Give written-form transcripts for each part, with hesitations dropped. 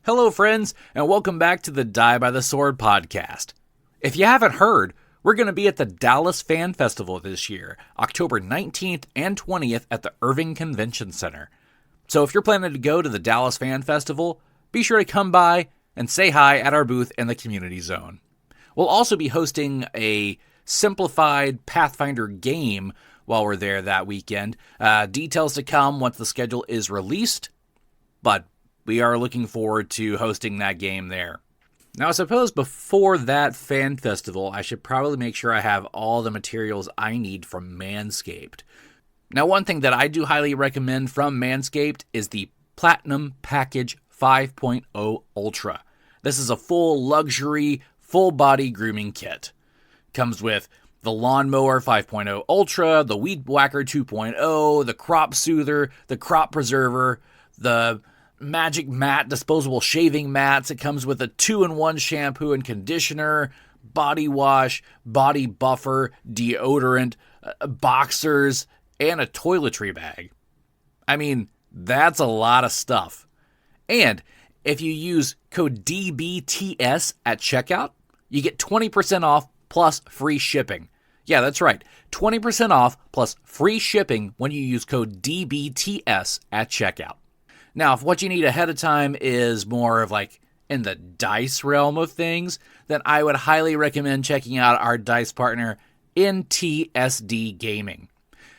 Hello, friends, and welcome back to the Die by the Sword podcast. If you haven't heard, we're going to be at the Dallas Fan Festival this year, October 19th and 20th at the Irving Convention Center. So if you're planning to go to the Dallas Fan Festival, be sure to come by and say hi at our booth in the community zone. We'll also be hosting a simplified Pathfinder game while we're there that weekend. Details to come once the schedule is released, but we are looking forward to hosting that game there. Now, I suppose before that fan festival, I should probably make sure I have all the materials I need from Manscaped. Now, one thing that I do highly recommend from Manscaped is the Platinum Package 5.0 Ultra. This is a full luxury, full body grooming kit. Comes with the Lawnmower 5.0 Ultra, the Weed Whacker 2.0, the Crop Soother, the Crop Preserver, the Magic Mat disposable shaving mats. It comes with a 2-in-1 shampoo and conditioner, body wash, body buffer, deodorant, boxers, and a toiletry bag. I mean, that's a lot of stuff. And if you use code DBTS at checkout, you get 20% off plus free shipping. Yeah, that's right. 20% off plus free shipping when you use code DBTS at checkout. Now, if what you need ahead of time is more of like in the dice realm of things, then I would highly recommend checking out our dice partner, NTSD Gaming.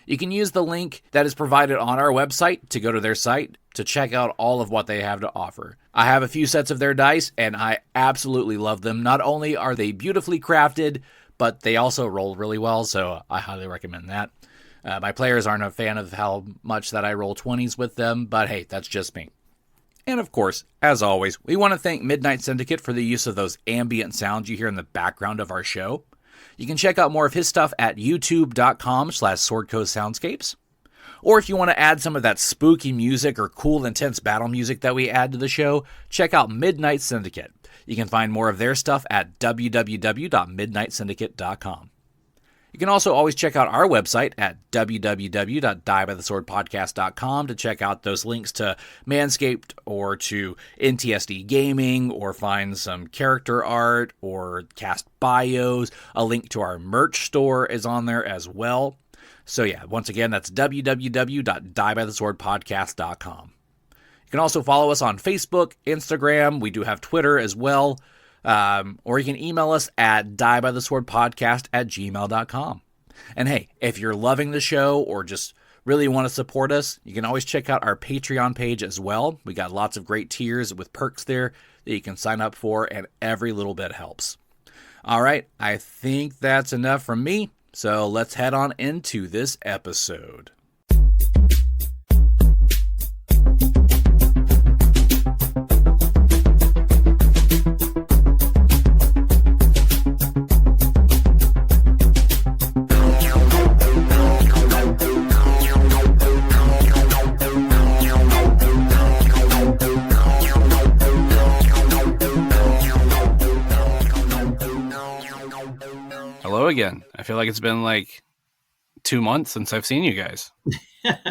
You can use the link that is provided on our website to go to their site to check out all of what they have to offer. I have a few sets of their dice, and I absolutely love them. Not only are they beautifully crafted, but they also roll really well, so I highly recommend that. My players aren't a fan of how much that I roll 20s with them, but hey, that's just me. And of course, as always, we want to thank Midnight Syndicate for the use of those ambient sounds you hear in the background of our show. You can check out more of his stuff at youtube.com/swordcoastsoundscapes. Or if you want to add some of that spooky music or cool, intense battle music that we add to the show, check out Midnight Syndicate. You can find more of their stuff at www.midnightsyndicate.com. You can also always check out our website at www.diebytheswordpodcast.com to check out those links to Manscaped or to NTSD Gaming, or find some character art or cast bios. A link to our merch store is on there as well. So yeah, once again, that's www.diebytheswordpodcast.com. You can also follow us on Facebook, Instagram. We do have Twitter as well. Or you can email us at diebytheswordpodcast@gmail.com. And hey, if you're loving the show or just really want to support us, you can always check out our Patreon page as well. We got lots of great tiers with perks there that you can sign up for, and every little bit helps. All right, I think that's enough from me, so let's head on into this episode. Hello again. I feel like it's been like 2 months since I've seen you guys.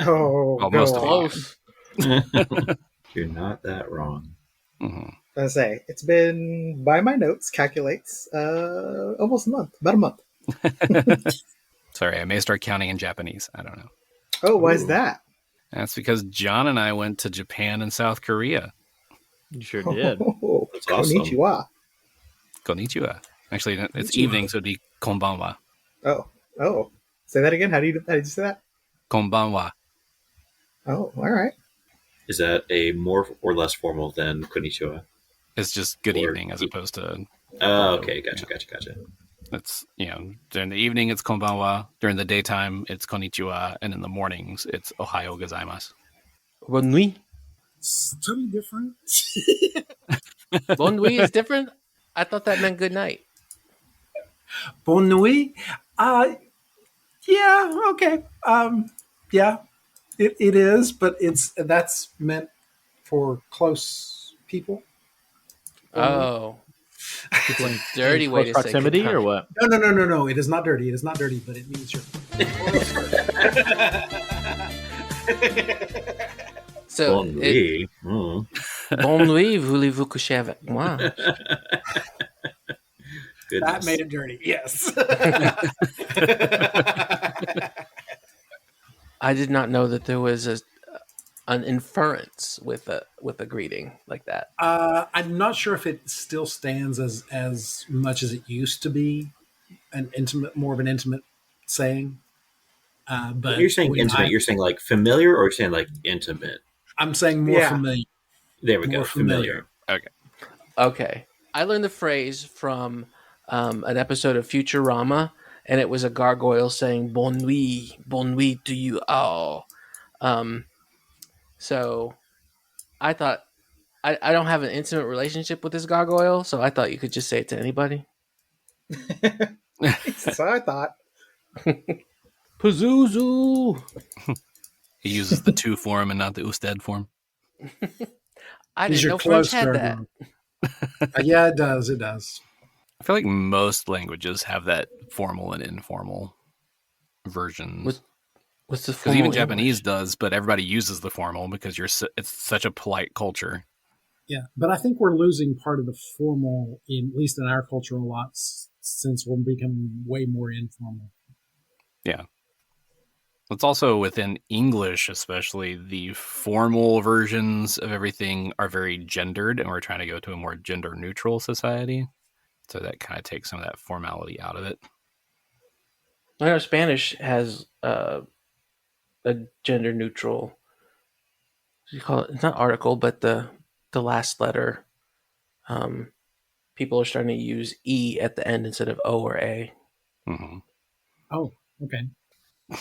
Almost close. You're not that wrong. Mm-hmm. I say it's been, by my notes, calculates almost a month, about a month. Sorry, I may start counting in Japanese. I don't know. Oh, why is that? That's because John and I went to Japan and South Korea. You sure did. Oh, That's awesome. Konnichiwa. Konnichiwa. Actually, it's evening, so it'd be konbanwa. Oh. Say that again. How did you say that? Konbanwa. Oh, all right. Is that a more or less formal than konnichiwa? It's just good evening as opposed to... Oh, okay. Gotcha. It's, during the evening, it's konbanwa. During the daytime, it's konnichiwa. And in the mornings, it's ohayo gozaimasu. Bonne nuit. It's totally different. Bonne nuit is different? I thought that meant good night. Bonne nuit? Yeah, okay. Yeah, it is, but that's meant for close people. Oh. Dirty way to say proximity or what? No. It is not dirty. It is not dirty, but it means you're. So, Bon nuit. Bonne nuit, voulez-vous coucher avec moi? Goodness. That made it dirty. Yes. I did not know that there was an inference with a greeting like that. I'm not sure if it still stands as much as it used to be, more of an intimate saying. But When you're saying intimate, you're saying like familiar, or you're saying like intimate? I'm saying more Yeah. familiar. There we More go. Familiar. Okay. I learned the phrase from an episode of Futurama, and it was a gargoyle saying bon nuit to you all. So I thought, I don't have an intimate relationship with this gargoyle, so I thought you could just say it to anybody. So I thought. Pazuzu! He uses the to form and not the usted form. I These didn't are know French close had that. gargoyle. Yeah, it does. It does. I feel like most languages have that formal and informal versions. What's the Because formal even Japanese English? does, but everybody uses the formal because it's such a polite culture. Yeah, but I think we're losing part of the formal, at least in our culture, a lot since we're becoming way more informal. Yeah. It's also within English, especially the formal versions of everything are very gendered, and we're trying to go to a more gender neutral society. So that kind of takes some of that formality out of it. I know Spanish has a gender neutral. What do you call it? It's not article, but the last letter. People are starting to use E at the end instead of O or A. Mm-hmm. Oh, okay.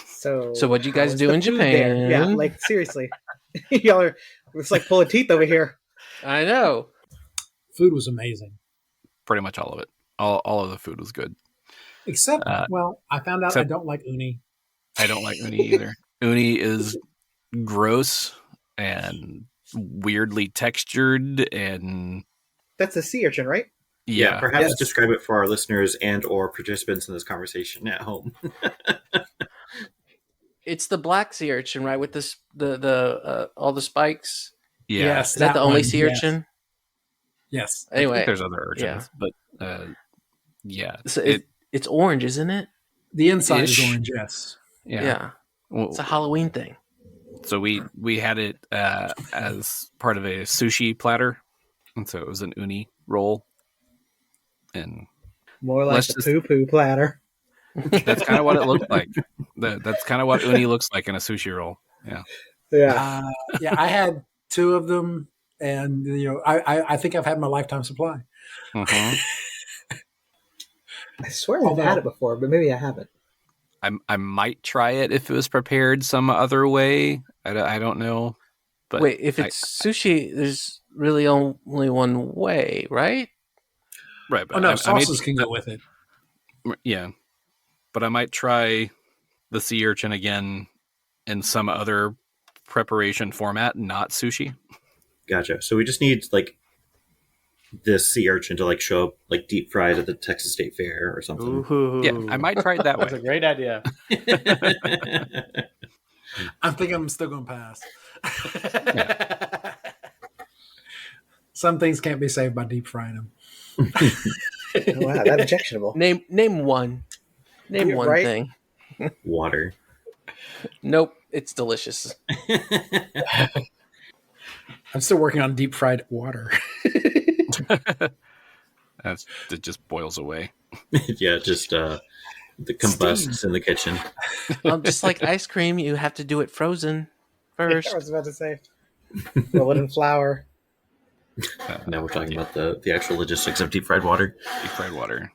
So what'd you how guys is do the in food there? Japan? Yeah, like seriously, y'all are. It's like pulling teeth over here. I know. Food was amazing. Pretty much all of it. All of the food was good. Except, well, I found out I don't like uni. I don't like uni either. Uni is gross and weirdly textured, and That's a sea urchin, right? Yeah, perhaps Yes. describe it for our listeners and or participants in this conversation at home. It's the black sea urchin, right? With the all the spikes. yeah. Yes, Is that the only one, sea yes. urchin? Yes. I think Anyway, there's other urchins, but yeah. so it's orange, isn't it? The inside Ish. is orange, yes. Yeah. Well, It's a Halloween thing. so we had it as part of a sushi platter, and so it was an uni roll, and More like Let's the just- poo-poo platter. that's kind of what it looked like. That's kind of what uni looks like in a sushi roll. Yeah. Yeah, Yeah, I had two of them, and I think I've had my lifetime supply. Mhm. I swear I've had it before, but maybe I haven't. I might try it if it was prepared some other way. I don't know. But Wait, if it's sushi, there's really only one way, right? right, but Oh no, I sauces can go with it. yeah, but I might try the sea urchin again in some other preparation format, not sushi. Gotcha. So we just need like this sea urchin to like show up like deep fried at the Texas State Fair or something. Ooh. Yeah, I might try it that That's a way. great idea. I think I'm still going to pass. Some things can't be saved by deep frying them. Oh, wow, that's objectionable. Name one. Name You're one right. thing. Water. Nope, it's delicious. I'm still working on deep fried water. It just boils away. Yeah, just the combusts in the kitchen. Just like ice cream, you have to do it frozen first. I was about to say, roll it in flour. Now we're talking about the actual logistics of deep fried water. Deep fried water.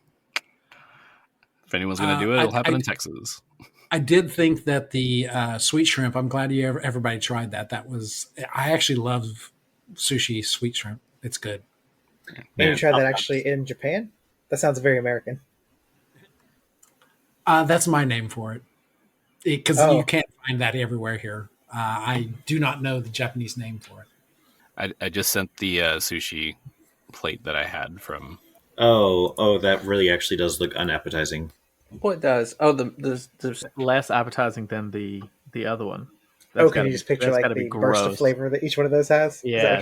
If anyone's going to do it, it'll happen in Texas. I did think that the sweet shrimp, I'm glad everybody tried that. I actually love sushi sweet shrimp. It's good. And you tried that actually in Japan? That sounds very American. That's my name for it. Because Oh. you can't find that everywhere here. I do not know the Japanese name for it. I just sent the sushi plate that I had from. Oh, that really actually does look unappetizing. What does? Oh, the Less appetizing than the other one. Can you just picture like the burst of flavor that each one of those has? Yeah,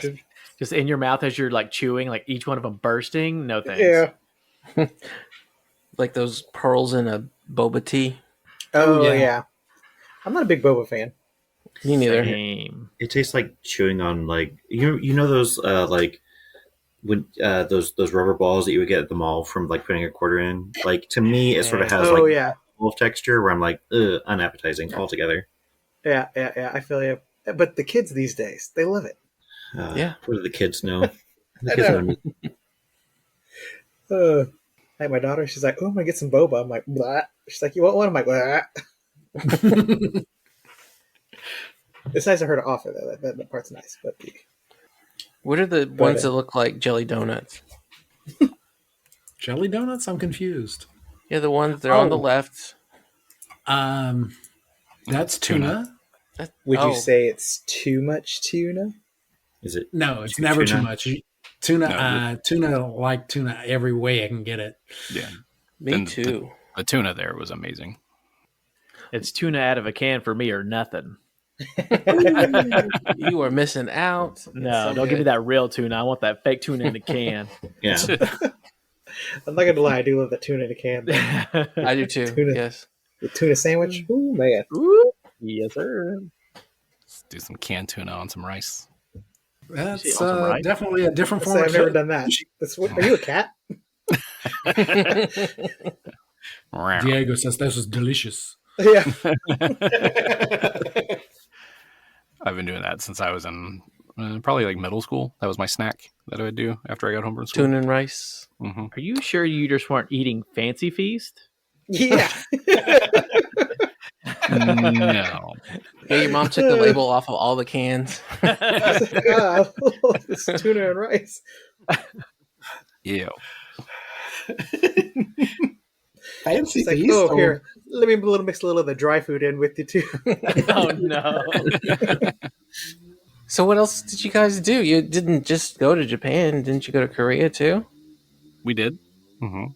just in your mouth as you're like chewing, like each one of them bursting. No thanks. Yeah. Like those pearls in a boba tea. Oh yeah. I'm not a big boba fan. Me neither. Same. It tastes like chewing on like you know those like when those rubber balls that you would get at the mall from like putting a quarter in. Like to me, it sort of has wolf texture where I'm like, unappetizing altogether. Yeah. I feel you. But the kids these days, they love it. What do the kids know? The kids know. Like my daughter, she's like, "Oh, I'm gonna get some boba." I'm like, "Blah." She's like, "You want one?" I'm like, "Blah." It's nice of her to offer though. That part's nice. But what are the ones that look like jelly donuts? Jelly donuts? I'm confused. Yeah, the ones that are on the left. That's tuna. Would you say it's too much tuna? Is it? No, it's never too much. Tuna, tuna like tuna every way I can get it. Yeah, me too. The tuna there was amazing. It's tuna out of a can for me or nothing. You are missing out. No, don't give me that real tuna. I want that fake tuna in the can. Yeah. I'm not gonna lie, I do love the tuna in a can. I do too. Yes. The tuna sandwich. Ooh man. Ooh, yes, sir. Let's do some canned tuna on some rice. That's definitely a different form. I've never done that. Are you a cat? Diego says this was delicious. Yeah. I've been doing that since I was in probably like middle school. That was my snack that I would do after I got home from school. Tuna and rice. Mm-hmm. Are you sure you just weren't eating Fancy Feast? Yeah. No. Yeah, your mom took the label off of all the cans. It's tuna and rice. Ew. Fancy like, Feast. Here, let me mix a little of the dry food in with you too. Oh no. So what else did you guys do? You didn't just go to Japan, didn't you go to Korea too? We did. Mm-hmm.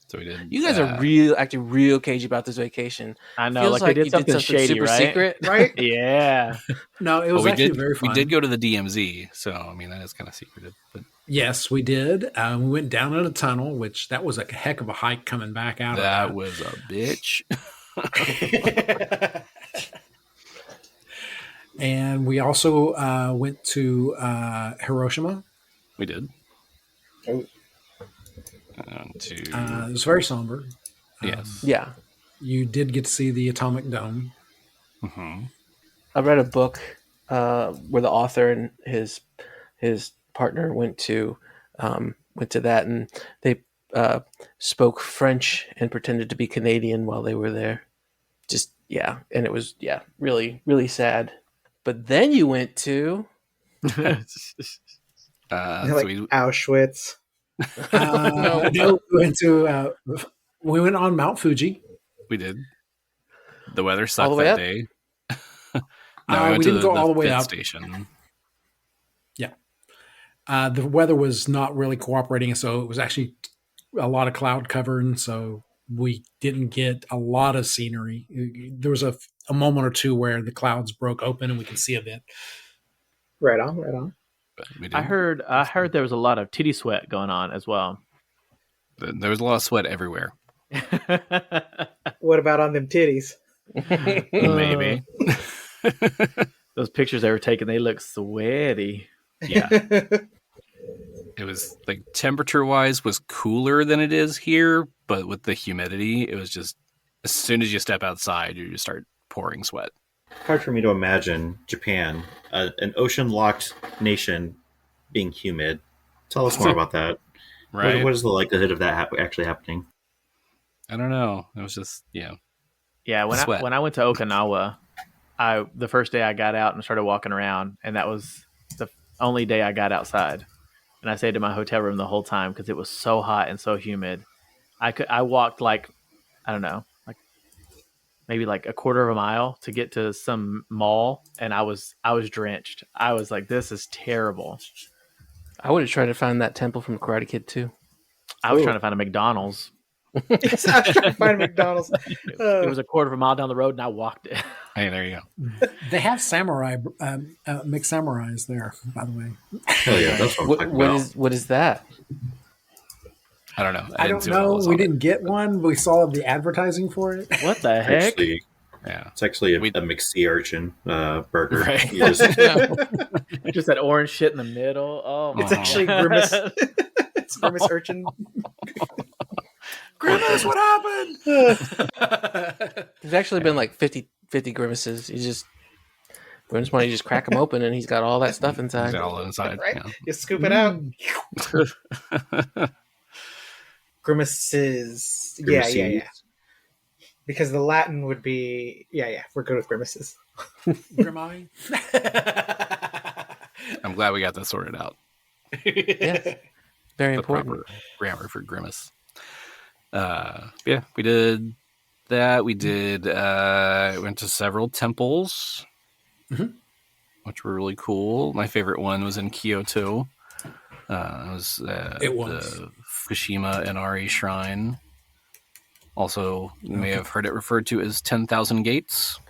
So we did. You guys are acting real cagey about this vacation. I know, Feels like they did something shady, super right? secret, Right? Yeah. No, it was actually very fun. We did go to the DMZ, so I mean that is kind of secretive. But yes, we did. We went down in a tunnel, which that was a heck of a hike coming back out. That was a bitch. And we also went to Hiroshima. We did. Oh. It was very somber. Yes. Yeah. You did get to see the atomic dome. Mm-hmm. I read a book where the author and his partner went to that, and they spoke French and pretended to be Canadian while they were there. And it was really, really sad. But then you went to Auschwitz. No, we went on Mount Fuji. We did. The weather sucked all the way that up? day. We didn't go all the way up. Station. Yeah. The weather was not really cooperating, so it was actually a lot of cloud cover, and so we didn't get a lot of scenery. There was a moment or two where the clouds broke open and we could see a bit. Right on. I heard there was a lot of titty sweat going on as well. There was a lot of sweat everywhere. What about on them titties? Maybe. Those pictures they were taking, they look sweaty. Yeah. It was like temperature-wise was cooler than it is here, but with the humidity, it was just as soon as you step outside, you just start pouring sweat. Hard for me to imagine Japan, an ocean-locked nation, being humid. Tell us more about that. Right? What is the likelihood of that actually happening? I don't know. It was just Yeah. When I went to Okinawa, the first day I got out and started walking around, and that was the only day I got outside. And I stayed in my hotel room the whole time because it was so hot and so humid. I walked maybe a quarter of a mile to get to some mall, and I was drenched. I was like, this is terrible. I would have tried to find that temple from Karate Kid too. I was trying to find a McDonald's. I was trying to find a McDonald's. It was a quarter of a mile down the road, and I walked it. Hey, there you go. They have samurai, mixed samurais there, by the way. Hell yeah, that's what is that? I don't know. I don't know. We didn't get one. We saw the advertising for it. What the heck? It's actually a mixed sea urchin burger. Right. You just, just that orange shit in the middle. Oh, it's actually Grimace. It's Grimace urchin. Grimace, what happened? There's actually been like 50 Grimaces. Grimace money, you just crack them open and he's got all that stuff inside. He's got all inside. Right? Yeah. You scoop it out. Grimaces. Yeah. Because the Latin would be, we're good with grimaces. Grimai. I'm glad we got that sorted out. Yeah. Very important. Proper grammar for grimace. We did that. We went to several temples, which were really cool. My favorite one was in Kyoto. It was the Fukushima Inari Shrine. Also, you may have heard it referred to as 10,000 gates.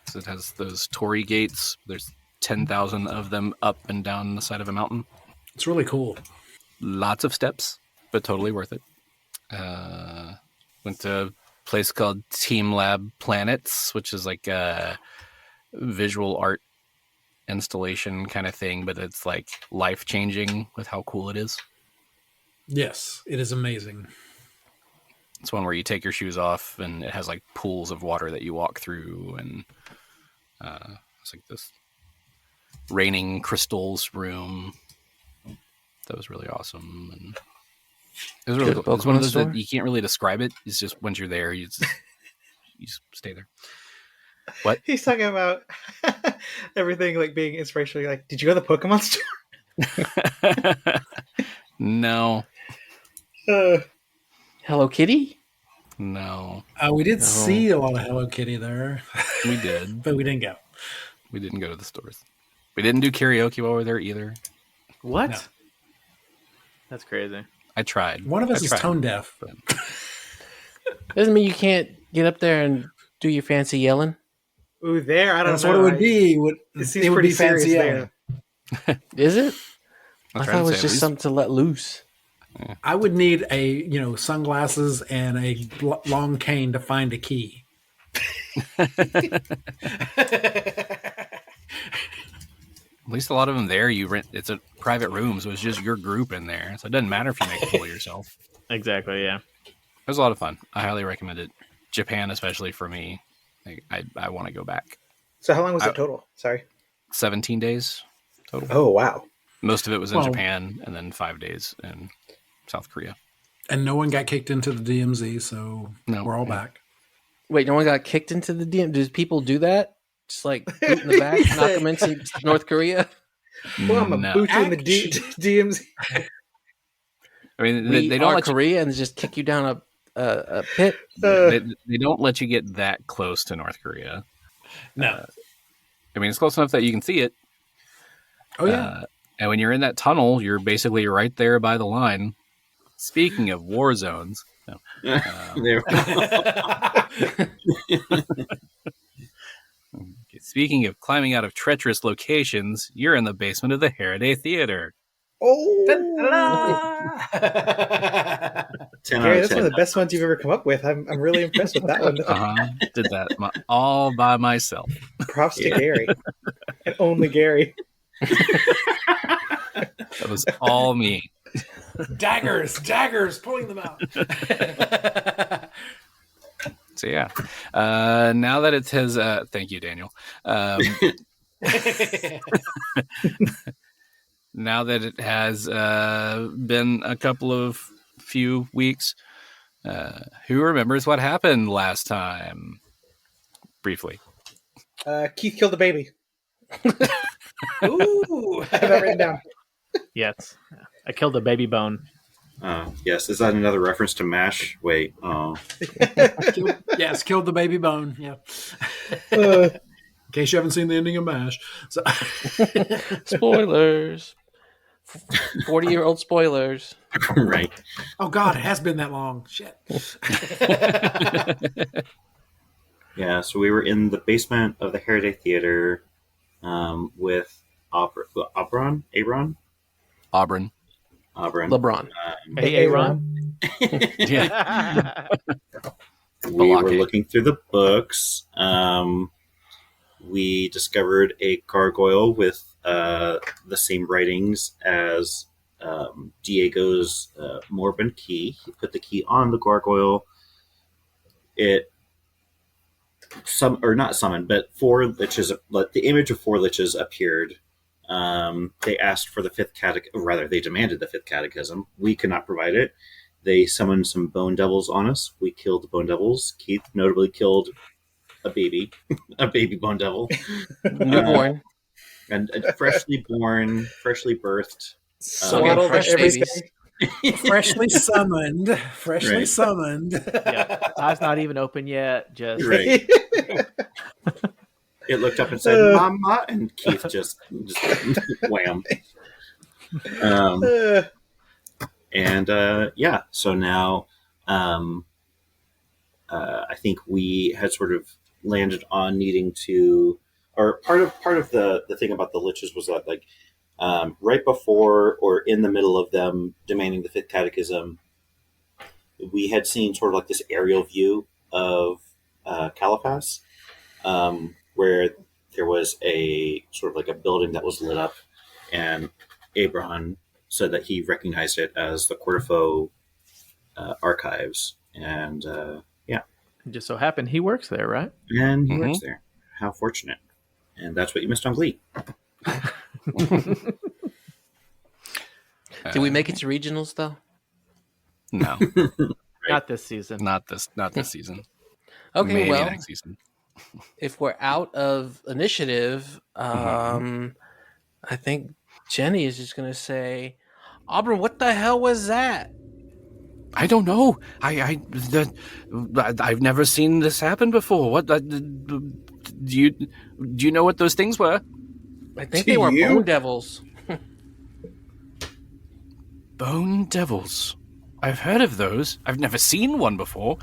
So it has those torii gates. There's 10,000 of them up and down the side of a mountain. It's really cool. Lots of steps, but totally worth it. Went to a place called Team Lab Planets, which is like a visual art installation kind of thing, but it's like life-changing with how cool it is. Yes, it is amazing. It's one where you take your shoes off and it has like pools of water that you walk through, and it's like this raining crystals room. That was really awesome. And it was really cool. It's one of those that you can't really describe it. It's just once you're there, you just stay there. What? He's talking about everything like being inspirational. You're like, did you go to the Pokemon store? No. Hello Kitty? No. We did see a lot of Hello Kitty there. We did. But we didn't go. We didn't go to the stores. We didn't do karaoke while we were there either. What? No. That's crazy. I tried. One of us is tone deaf. But... Doesn't mean you can't get up there and do your fancy yelling. Ooh, there. I don't know. That's what it would be. It seems pretty fancy there. Is it? I thought it was just something to let loose. Yeah. I would need sunglasses and a long cane to find a key. At least a lot of them there, you rent. It's a private room, so it's just your group in there. So it doesn't matter if you make a fool of yourself. Exactly. Yeah. It was a lot of fun. I highly recommend it. Japan, especially for me. I want to go back. So how long was it total? Sorry. 17 days total. Oh, wow. Most of it was in Japan, and then 5 days in South Korea. And no one got kicked into the DMZ, so we're all back. Wait, no one got kicked into the DMZ? Does people do that? Just like boot in the back, knock them into North Korea? Well, I'm a boot in the DMZ. I mean, they don't let Korea and just kick you down a pit. They don't let you get that close to North Korea. No. I mean, it's close enough that you can see it. Oh, yeah. And when you're in that tunnel, you're basically right there by the line. Speaking of war zones. Speaking of climbing out of treacherous locations, you're in the basement of the Harrowday Theater. Oh! Gary, that's one of the best ones you've ever come up with. I'm really impressed with that one. Did that all by myself. Props to Gary. And only Gary. That was all me. Daggers, pulling them out. So yeah, now that it has, thank you, Daniel. Now that it has been a couple of few weeks, who remembers what happened last time? Briefly. Keith killed a baby. Ooh, I have that written down. Yes. I killed a baby bone. Yes. Is that another reference to MASH? Wait. Oh. Yes, killed the baby bone. Yeah. In case you haven't seen the ending of MASH. So. Spoilers. 40-year-old spoilers. Right. Oh, God, it has been that long. Shit. Yeah, so we were in the basement of the Heritage Theater with Abraun. LeBron. Hey, Aaron. Yeah. We were looking through the books. We discovered a gargoyle with the same writings as Diego's Morbin key. He put the key on the gargoyle. Not summoned, but 4 liches. The image of 4 liches appeared. They asked for the 5th catechism. Rather, they demanded the 5th catechism. We could not provide it. They summoned some bone devils on us. We killed the bone devils. Keith notably killed a baby bone devil. Newborn. And freshly born, freshly birthed. Freshly summoned. Right. Summoned. Yeah. Eyes not even open yet. Just Right. It looked up and said, "Mama," and Keith just wham. So now I think we had sort of landed on needing to, or part of the thing about the liches was that, like, right before or in the middle of them demanding the 5th catechism, we had seen sort of like this aerial view of Caliphas, where there was a sort of like a building that was lit up, and Abraun said that he recognized it as the Quarterfaux Archives, and it just so happened he works there, right? And he works there. How fortunate! And that's what you missed on Glee. Did we make it to regionals though? No. Not this season. Not this season. Okay, Maybe well, next season. If we're out of initiative, I think Genny is just going to say, Abraun, what the hell was that? I don't know. I've never seen this happen before. What do you know what those things were? I think they were bone devils. Bone devils. I've heard of those. I've never seen one before.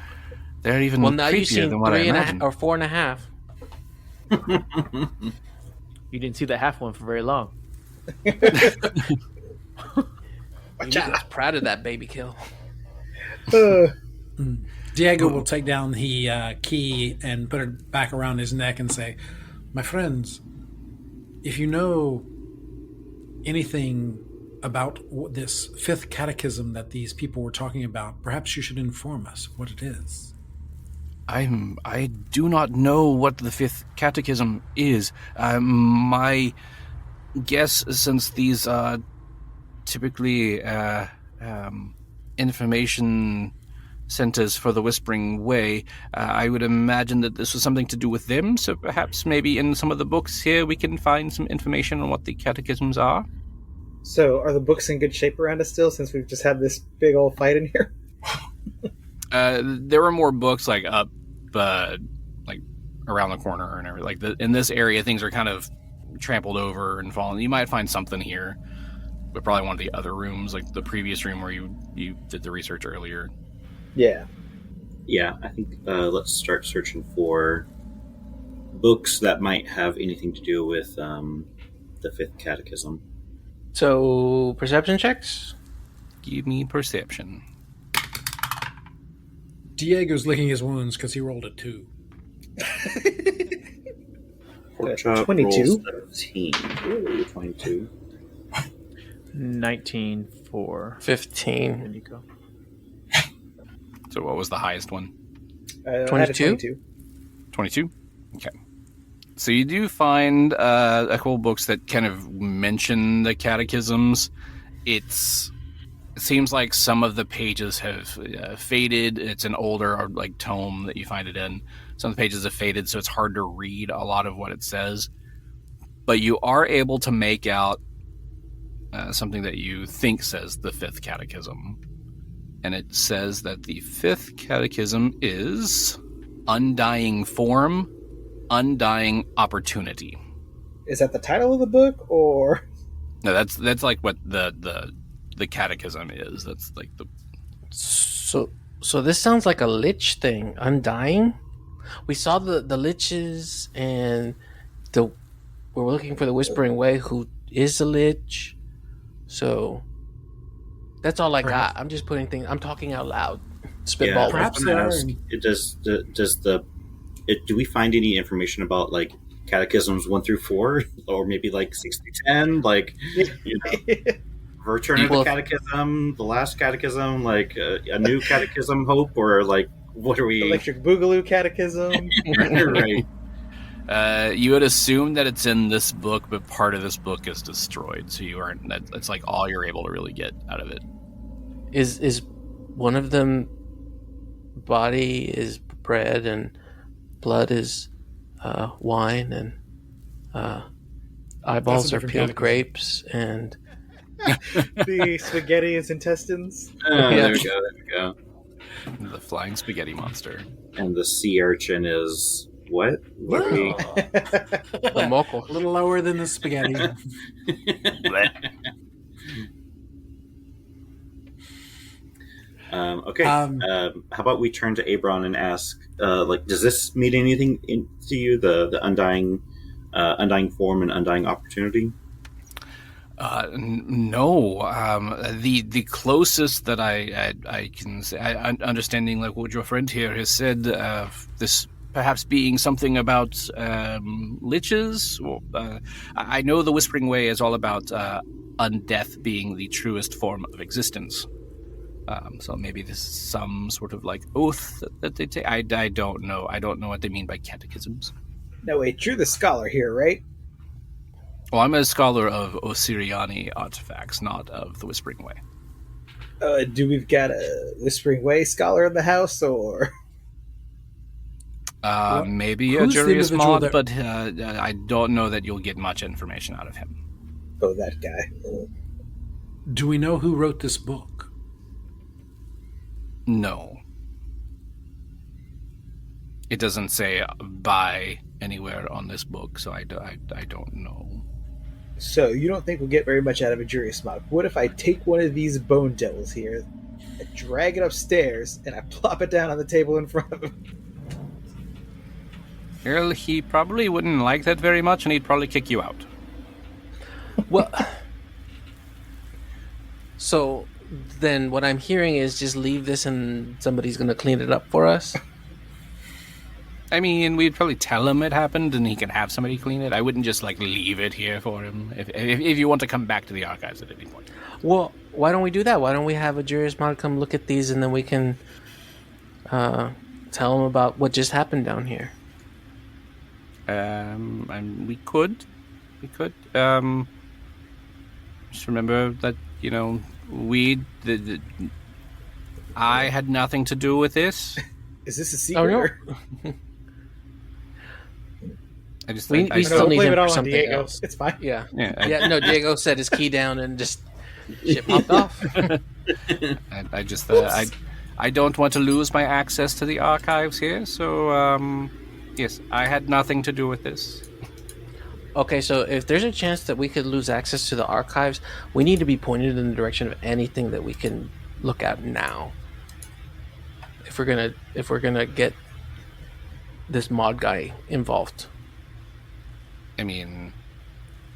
They're even creepier than what I imagined. 3 or 4.5. You didn't see the half one for very long. Yaneeko's proud of that baby kill. Diego will take down the key and put it back around his neck and say, "My friends, if you know anything about this 5th catechism that these people were talking about, perhaps you should inform us what it is." I do not know what the 5th catechism is. My guess, since these are typically information centers for the Whispering Way, I would imagine that this was something to do with them. So perhaps maybe in some of the books here we can find some information on what the catechisms are. So are the books in good shape around us still, since we've just had this big old fight in here? There were more books like up, like around the corner and everything. Like in this area, things are kind of trampled over and fallen. You might find something here, but probably one of the other rooms, like the previous room where you did the research earlier. Yeah. I think let's start searching for books that might have anything to do with the 5th catechism. So, perception checks? Give me perception. Diego's licking his wounds because he rolled a 2. Porkchop 22. 17. Ooh, 22. 19 for 15. Yaneeko. So what was the highest one? 22? 22? Okay. So you do find a couple books that kind of mention the catechisms. It seems like some of the pages have faded. It's an older like tome that you find it in. Some of the pages have faded, so it's hard to read a lot of what it says. But you are able to make out something that you think says the 5th catechism. And it says that the 5th catechism is undying form, undying opportunity. Is that the title of the book, or? No, that's like what the catechism is. That's like the. So this sounds like a lich thing. Undying. we saw the liches, and we're looking for the Whispering Way, who is a lich. So that's all I got. I'm just putting things. I'm talking out loud. Spitball. Yeah, perhaps there are. Do we find any information about like catechisms 1 through 4, or maybe like 6 through 10? Like, Return of the Catechism, the last catechism, like a new catechism, hope, or like what are we? Electric Boogaloo Catechism. Right. You would assume that it's in this book, but part of this book is destroyed, so you aren't. It's like all you're able to really get out of it. Is one of them body is bread and blood is wine, and eyeballs are peeled grapes, and the spaghetti is intestines. There we go. The flying spaghetti monster. And the sea urchin is what? What are we? The moco. A little lower than the spaghetti. Okay. How about we turn to Abraun and ask, does this mean anything to you? The undying form and undying opportunity? No. The closest that I can say, understanding like what your friend here has said, this perhaps being something about liches. I know the Whispering Way is all about undeath being the truest form of existence. So maybe this is some sort of like oath that they take. I don't know. I don't know what they mean by catechisms. No, wait, you're the scholar here, right? Well, I'm a scholar of Osiriani artifacts, not of the Whispering Way. Do we've got a Whispering Way scholar in the house, or? Maybe a Jurius Mod, but I don't know that you'll get much information out of him. Oh, that guy. Do we know who wrote this book? No. It doesn't say by anywhere on this book, so I don't know. So you don't think we'll get very much out of a Jurius Mod? What if I take one of these bone devils here, I drag it upstairs, and I plop it down on the table in front of him? Well, he probably wouldn't like that very much, and he'd probably kick you out. Well, so then what I'm hearing is just leave this and somebody's going to clean it up for us? I mean, we'd probably tell him it happened, and he can have somebody clean it. I wouldn't just, leave it here for him, if you want to come back to the archives at any point. Well, why don't we do that? Why don't we have a Jurius Mod come look at these, and then we can tell him about what just happened down here? We could. Just remember that, I had nothing to do with this. Is this a secret? Oh, no. I just we still need him for something Diego. else. It's fine. Yeah. No, Diego set his key down and just shit popped off. I don't want to lose my access to the archives here, so yes, I had nothing to do with this. Okay, so if there's a chance that we could lose access to the archives, we need to be pointed in the direction of anything that we can look at now. If we're gonna get this mod guy involved. I mean,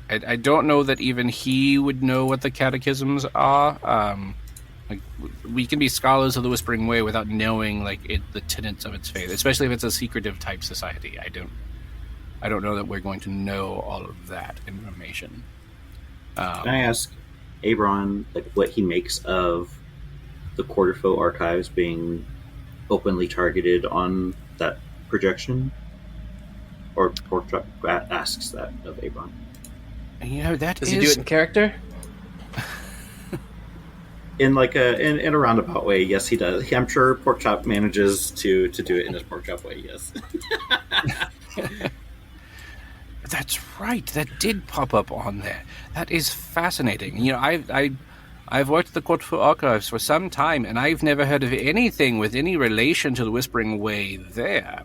I don't know that even he would know what the catechisms are. We can be scholars of the Whispering Way without knowing the tenets of its faith, especially if it's a secretive type society. I don't know that we're going to know all of that information. Can I ask Abraun what he makes of the Quarterfaux Archives being openly targeted on that projection? Or Porkchop asks that of Abraun. Does he do it in character? In in a roundabout way, yes, he does. I'm sure Porkchop manages to do it in his Porkchop way. Yes. That's right. That did pop up on there. That is fascinating. I've worked at the Quarterfaux Archives for some time, and I've never heard of anything with any relation to the Whispering Way there.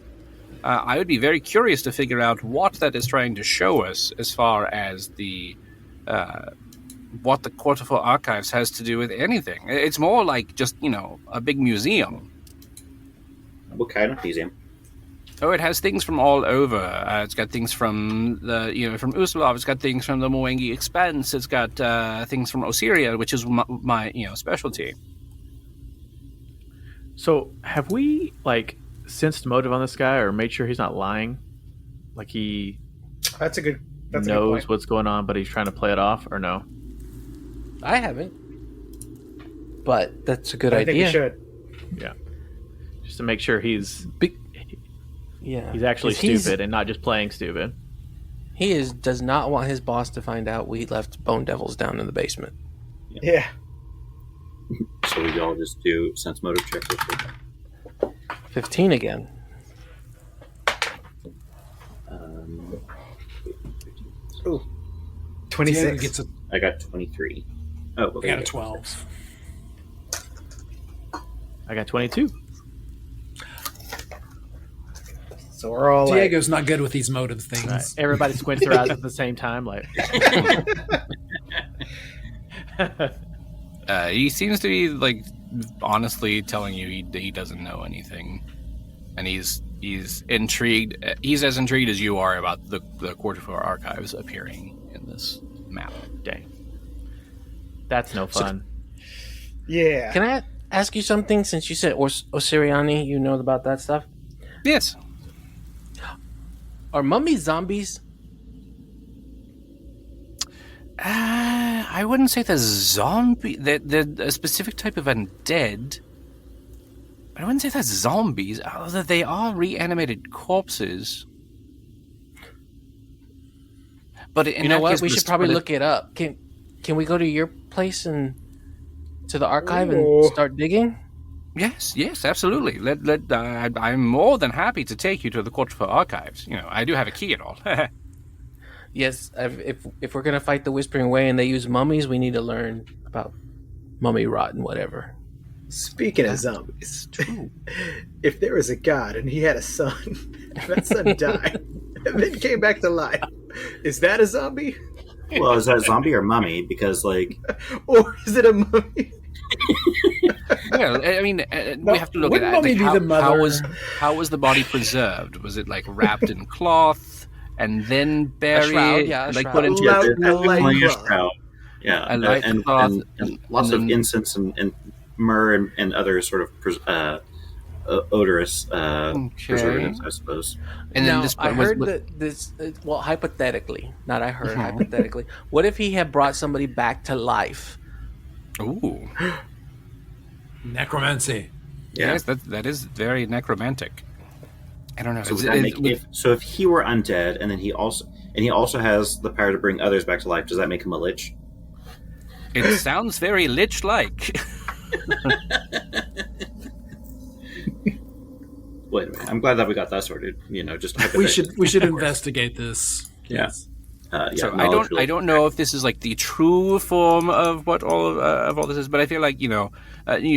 I would be very curious to figure out what that is trying to show us as far as what the Quarterfaux Archives has to do with anything. It's more like just, a big museum. What kind of museum? Oh, it has things from all over. It's got things from from Ursula. It's got things from the Mwangi Expanse. It's got things from Osiria, which is my specialty. So, have we sensed motive on this guy, or made sure he's not lying? Like he That's a good knows what's going on, but he's trying to play it off, or no? I haven't, but that's a good idea. I think you should. Yeah, just to make sure he's actually stupid and not just playing stupid. He does not want his boss to find out we left Bone Devils down in the basement. Yeah. So we all just do sense motive checks. 15 again. 26. I got 23. Oh, I got a 12. I got 22. So we're all Diego's not good with these motive things. Right. Everybody squints their eyes at the same time, He seems to be honestly telling you he doesn't know anything, and he's intrigued. He's as intrigued as you are about the Quarterfaux Archives appearing in this map. Dang, that's no fun. Yeah. Can I ask you something? Since you said Osiriani, you know about that stuff. Yes. Are mummies zombies? I wouldn't say they're zombie. They're a specific type of undead. But I wouldn't say they're zombies, although they are reanimated corpses. But you know what? We should probably look it up. Can we go to your place and to the archive and start digging? Yes, absolutely. I'm more than happy to take you to the Quarterfaux Archives. I do have a key and all. Yes, if we're gonna fight the Whispering Way and they use mummies, we need to learn about mummy rot and whatever. Speaking of zombies, if there was a god and he had a son, and that son died and then came back to life, is that a zombie? Well, is that a zombie or mummy? Because or is it a mummy? Well, I mean, we have to look at that. How was the body preserved? Was it wrapped in cloth and then buried? Put into a shroud. Yeah, a light cloth, and lots of incense and myrrh and other sort of odorous preservatives, I suppose. And then I heard that this. Well, hypothetically, not I heard hypothetically. What if he had brought somebody back to life? Ooh. Necromancy. Yeah. Yes, that is very necromantic. I don't know. So if he were undead and then he also has the power to bring others back to life, does that make him a lich? It sounds very lich-like. Wait a minute. I'm glad that we got that sorted. Just we should investigate this. Yes. So I don't know if this is the true form of what all of this is, but I feel like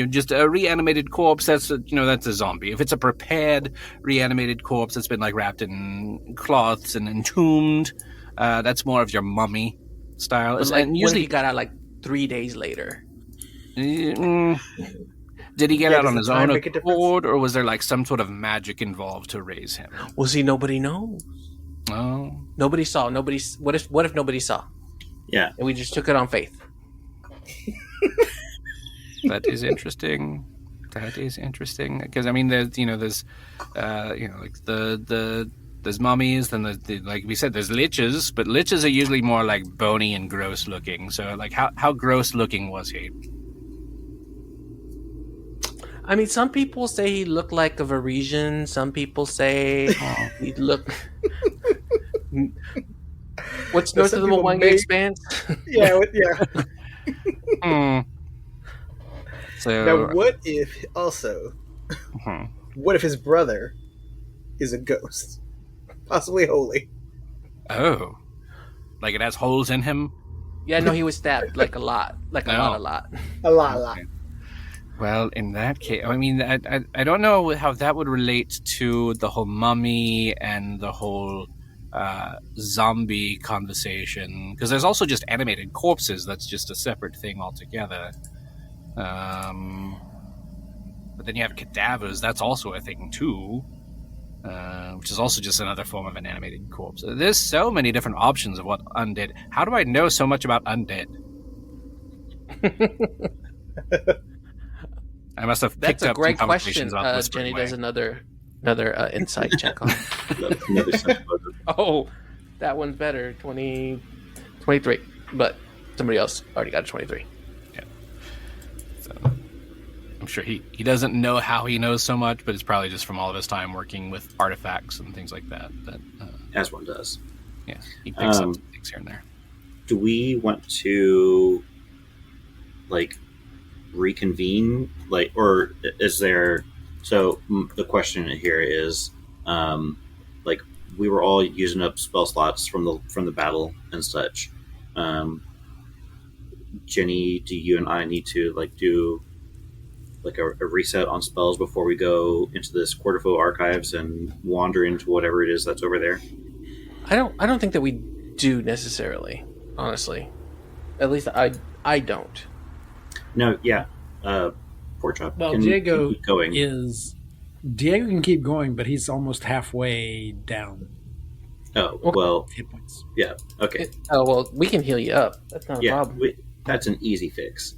just a reanimated corpse. That's a zombie. If it's a prepared reanimated corpse that's been wrapped in cloths and entombed, that's more of your mummy style. And usually he got out 3 days later. Did he get out on his own accord, or was there some sort of magic involved to raise him? Well, see, nobody knows. Oh, nobody saw. What if nobody saw? Yeah, and we just took it on faith. That is interesting. Because I mean, there's there's mummies, then like we said, there's liches, but liches are usually more bony and gross looking. So how gross looking was he? I mean, some people say he looked like a Varisian. Some people say he looked. What's north of the Mwangi Expanse? Yeah. So now, what if also? What if his brother is a ghost, possibly holy? Oh, it has holes in him? Yeah, no, he was stabbed a lot, a lot. Okay. Well, in that case, I mean, I don't know how that would relate to the whole mummy and the whole zombie conversation, because there's also just animated corpses. That's just a separate thing altogether. But then you have cadavers. That's also a thing too. which is also just another form of an animated corpse. There's so many different options of what undead. How do I know so much about undead? I must have picked up some conversations about this. Genny does another insight check on. Oh, that one's better. 23. But somebody else already got a 23. Yeah. So I'm sure he doesn't know how he knows so much, but it's probably just from all of his time working with artifacts and things like that. As one does. Yeah, he picks up things here and there. Do we want to reconvene, or is there? So the question here is, we were all using up spell slots from the battle and such. Genny, do you and I need to do a reset on spells before we go into this Quarterfaux Archives and wander into whatever it is that's over there? I don't think that we do necessarily, honestly. At least I don't. No, yeah. Porkchop. Well, Diego can keep going, but he's almost halfway down. Oh, okay. Well, hit points. Yeah, okay. We can heal you up. That's not a problem. That's an easy fix.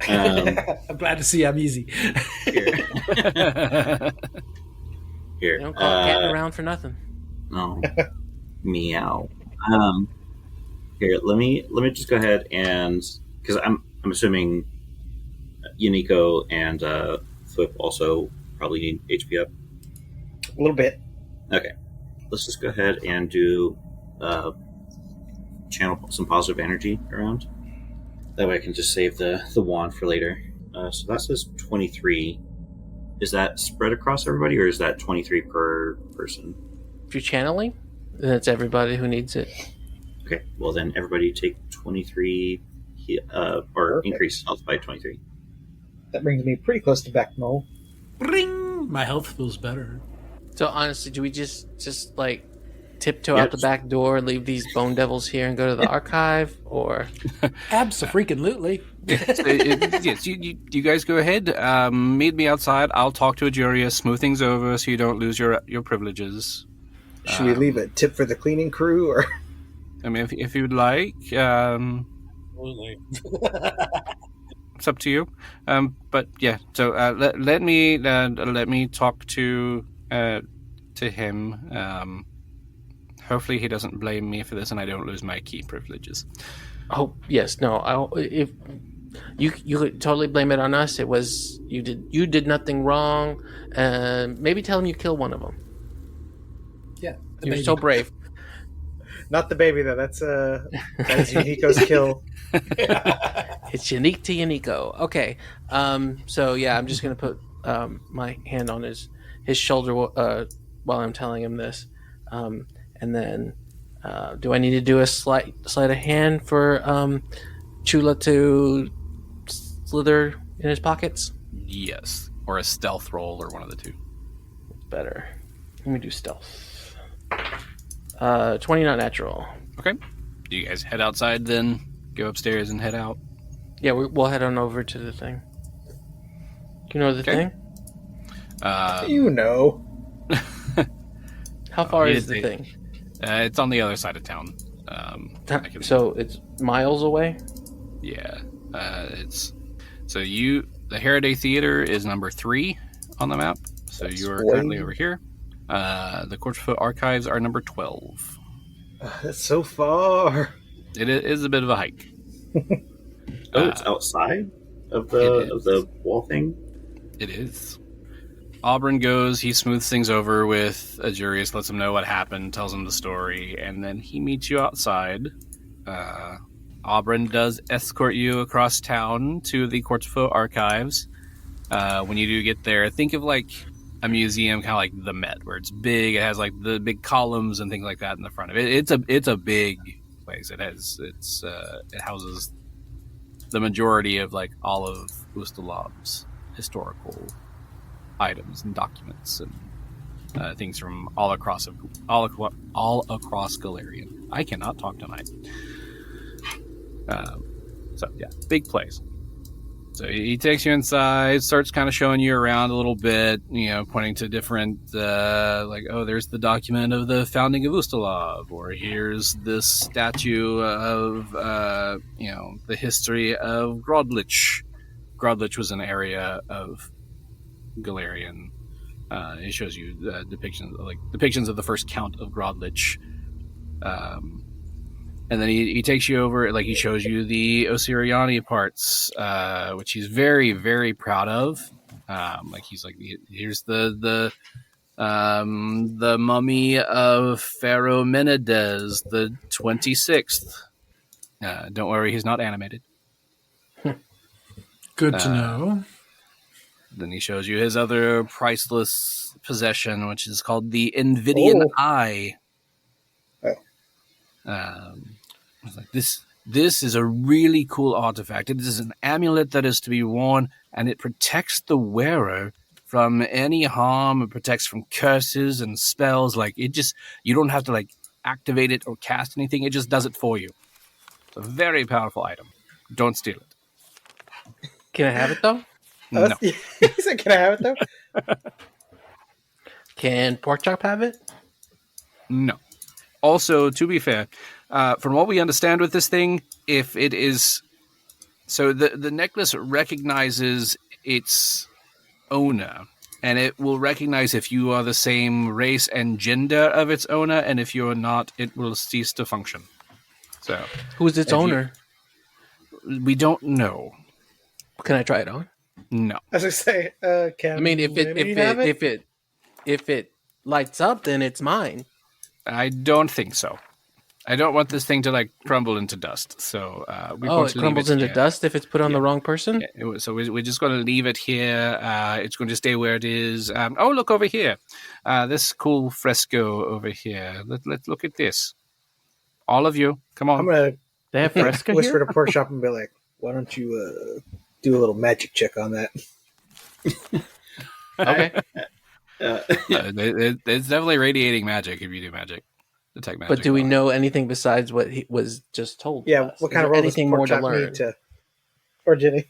I'm glad to see I'm easy. Here. You don't call it catting around for nothing. No. Meow. Here, let me just go ahead and, because I'm assuming Yaneeko and Thwip also probably need HP up. A little bit. Okay. Let's just go ahead and do channel some positive energy around. That way I can just save the wand for later. So that says 23. Is that spread across everybody, or is that 23 per person? If you're channeling, then it's everybody who needs it. Okay, well then everybody take 23, or Perfect. Increase health by 23. That brings me pretty close to back null. Ring! My health feels better. So honestly, do we just tiptoe out the back door and leave these bone devils here and go to the archive, or? Abso-freaking-lutely. Yes, you guys go ahead. Meet me outside. I'll talk to Ajuria, smooth things over so you don't lose your privileges. Should we leave a tip for the cleaning crew, or? I mean, if you'd like. It's up to you. But yeah, so let me talk to him. Hopefully he doesn't blame me for this and I don't lose my key privileges. Oh yes, no. If you could totally blame it on us. It was you did nothing wrong. Maybe tell him you killed one of them. Yeah, you're so brave. Not the baby though. That's Yaneeko's kill. It's unique to Yaneeko. Okay. So yeah, I'm just gonna put my hand on his shoulder while I'm telling him this, and then do I need to do a sleight of hand for Chula to slither in his pockets? Yes, or a stealth roll, or one of the two. It's better. Let me do stealth. 20 not natural. Okay. Do you guys head outside then? Go upstairs and head out? Yeah, we'll head on over to the thing. You know the thing? You know. How far is the thing? It's on the other side of town. So it's miles away? Yeah. The Harrowday Theater is number 3 on the map. So you're currently over here. The Quarterfaux Archives are number 12. That's so far. It is a bit of a hike. It's outside of the wall thing? It is. Abraun goes, he smooths things over with Ajurius, lets him know what happened, tells him the story, and then he meets you outside. Abraun does escort you across town to the Quarterfaux Archives. When you do get there, think of like a museum, kind of like the Met, where it's big. It has like the big columns and things like that in the front of it. It's a big place. It houses the majority of like all of Ustalav's historical items and documents and things from all across Galarian. I cannot talk tonight. So yeah, big place. So he takes you inside, starts kind of showing you around a little bit, pointing to different, there's the document of the founding of Ustalov, or here's this statue of, the history of Grodlich. Grodlich was an area of Galarian. It shows you depictions of the first Count of Grodlich. And then he takes you over, he shows you the Osiriani parts, which he's very, very proud of. Here's the mummy of Pharaoh Menendez, the 26th. Don't worry, he's not animated. Good to know. Then he shows you his other priceless possession, which is called the Invidian Eye. This is a really cool artifact. It is an amulet that is to be worn, and it protects the wearer from any harm. It protects from curses and spells. You don't have to activate it or cast anything. It just does it for you. It's a very powerful item. Don't steal it. Can I have it though? No. He said, "Can I have it though?" Can Porkchop have it? No. Also, to be fair, from what we understand with this thing, if it is... So the necklace recognizes its owner, and it will recognize if you are the same race and gender of its owner, and if you are not, it will cease to function. So, who's its owner? We don't know. Can I try it on? No. As I say, can I mean, if it lights up, then it's mine. I don't think so. I don't want this thing to like crumble into dust. So it crumbles into dust if it's put on the wrong person. Yeah. So we're just going to leave it here. It's going to stay where it is. Oh, look over here. This cool fresco over here. Let's look at this. All of you, come on. I'm gonna. They have fresco whisper here? to Porkchop and be like, "Why don't you do a little magic check on that?" Okay. It's definitely radiating magic if you do magic. Detect magic. But do we know anything besides what he was just told? Yeah, what kind of role anything does more to Porkchop learn? need to? Or Genny?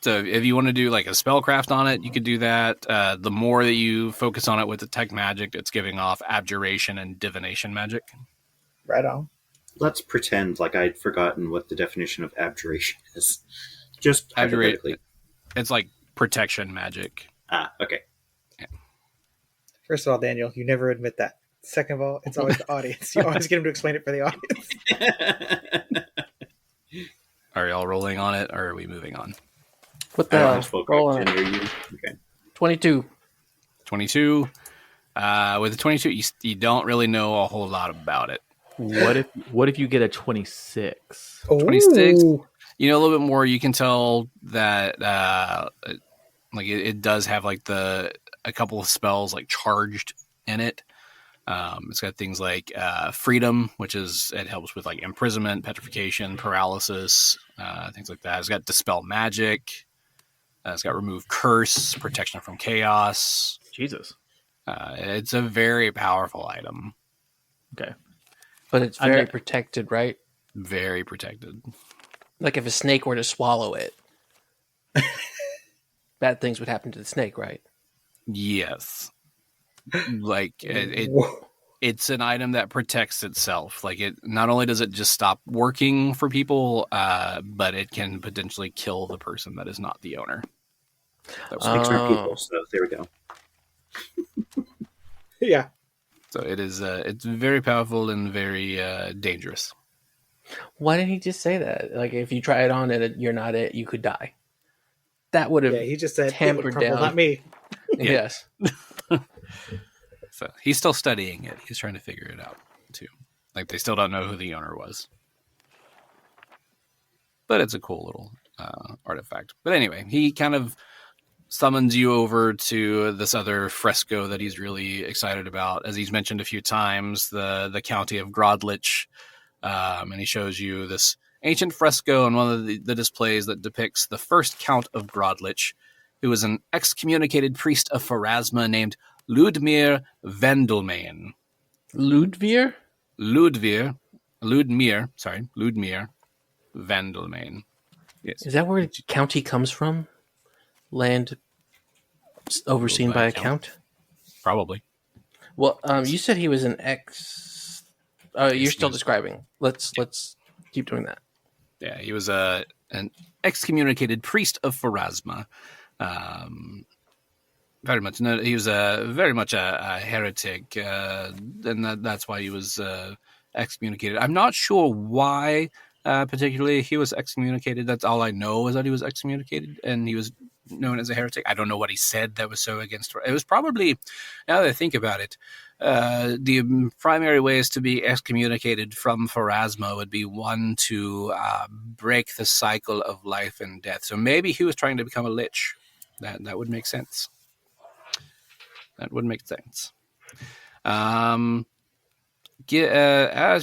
So if you want to do like a spellcraft on it, you could do that. The more that you focus on it with detect magic, it's giving off abjuration and divination magic. Right on. Let's pretend like I'd forgotten what the definition of abjuration is. Just hypothetically. It's like protection magic. Okay. Yeah. First of all, Daniel, you never admit that. Second of all, it's always the audience. You always get him to explain it for the audience. Are y'all rolling on it, or are we moving on? What the hell? Roll on. Okay. 22. 22. With the 22, you don't really know a whole lot about it. What if you get a 26? 26. You know a little bit more. You can tell that it does have like a couple of spells like charged in it. It's got things like freedom, which it helps with like imprisonment, petrification, paralysis, things like that. It's got dispel magic. It's got remove curse, protection from chaos. Jesus. It's a very powerful item. Okay. But it's very protected, right? Very protected. Like if a snake were to swallow it, bad things would happen to the snake, right? Yes. Like it's an item that protects itself. Like it not only does it just stop working for people, but it can potentially kill the person that is not the owner. That was people, so there we go. Yeah. So it is. It's very powerful and very dangerous. Why didn't he just say that? Like if you try it on and you're not it, you could die. That would have. Yeah, he just said tampered it would crumble, down. not me. Yes. So he's still studying it. He's trying to figure it out too. Like they still don't know who the owner was. But it's a cool little artifact. But anyway, he kind of summons you over to this other fresco that he's really excited about. As he's mentioned a few times, the county of Grodlich. And he shows you this ancient fresco on one of the displays that depicts the first Count of Grodlich, who was an excommunicated priest of Pharasma named Ludmir Vendelmain. Ludmir Vendelmain. Yes. Is that where county comes from? Land overseen by a count? Probably. Well, you said he was an ex. You're still describing. Let's keep doing that. Yeah, he was an excommunicated priest of Pharasma. Very much. No, he was very much a heretic, and that's why he was excommunicated. I'm not sure why particularly he was excommunicated. That's all I know is that he was excommunicated, and he was known as a heretic. I don't know what he said that was so against. It was probably, now that I think about it, the primary ways to be excommunicated from Pharasma would be one, to break the cycle of life and death. So maybe he was trying to become a lich. That would make sense. That would make sense. As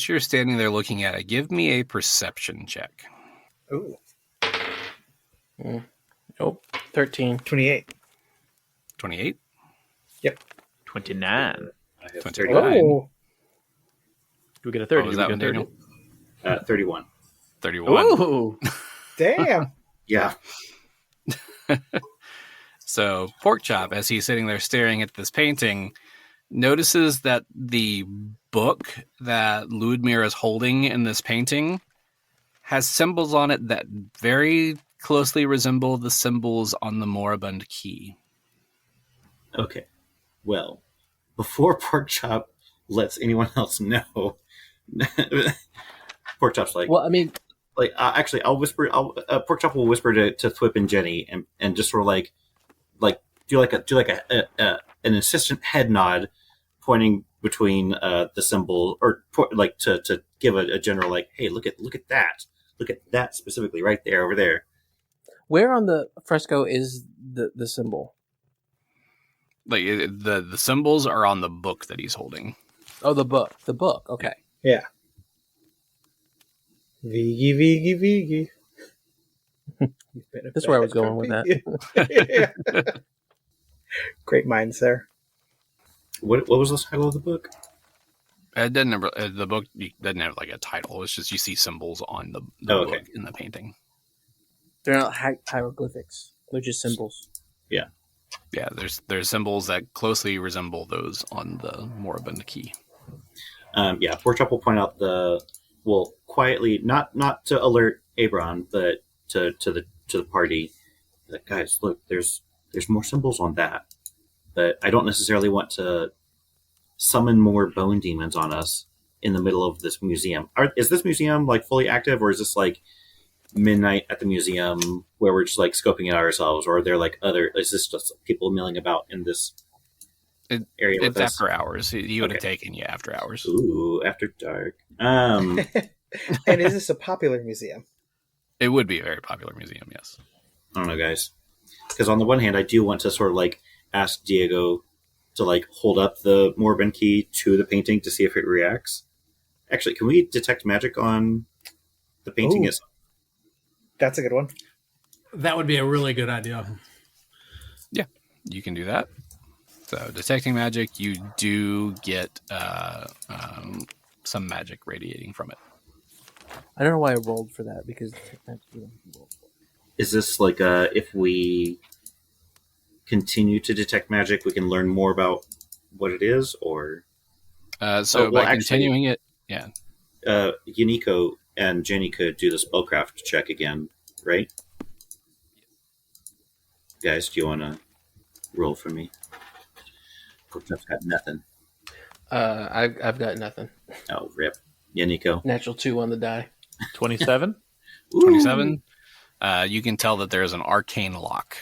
you're standing there looking at it, give me a perception check. Ooh. Nope. 13. 28. 28? Yep. 29. I have 29. Oh. Do we get a 30? What was that one, Daniel? 31. 31. Ooh. Damn. Yeah. So Porkchop, as he's sitting there staring at this painting, notices that the book that Ludmir is holding in this painting has symbols on it that very closely resemble the symbols on the moribund key. Okay. Well, before Porkchop lets anyone else know, Porkchop's like, well, I mean, actually, I'll whisper. Porkchop will whisper to Thwip and Genny, and just sort of like do an insistent head nod, pointing between the symbol, or to give a general like, hey, look at that specifically right there over there. where on the fresco is the symbol? Like the symbols are on the book that he's holding. Oh, the book. The book. Okay. Yeah. Vigi. That's where I was going with that. Great minds there. What was the title of the book? It doesn't have, the book doesn't have like a title. It's just you see symbols on the book in the painting. They're not hieroglyphics. They're just symbols. Yeah. Yeah, there's symbols that closely resemble those on the moribund key. Porkchop will point out quietly, not to alert Abraun, but to the party. Like, guys, look, there's more symbols on that, but I don't necessarily want to summon more bone demons on us in the middle of this museum. Is this museum like fully active, or is this like midnight at the museum where we're just like scoping it out ourselves, or are there like is this just people milling about in this area? It's after hours. He would have taken you after hours. Ooh, after dark. And is this a popular museum? It would be a very popular museum, yes. I don't know, guys. Because on the one hand, I do want to sort of like ask Diego to like hold up the moribund key to the painting to see if it reacts. Actually, can we detect magic on the painting? That's a good one. That would be a really good idea. Yeah, you can do that. So detecting magic, you do get some magic radiating from it. I don't know why I rolled for that, because is this like if we continue to detect magic, we can learn more about what it is, or continuing it, yeah. Yaneeko and Genny could do the spellcraft check again, right? Guys, do you want to roll for me? Porkchop's got nothing. I've got nothing. Oh, rip. Yaneeko. Natural 2 on the die. 27? 27. You can tell that there's an arcane lock.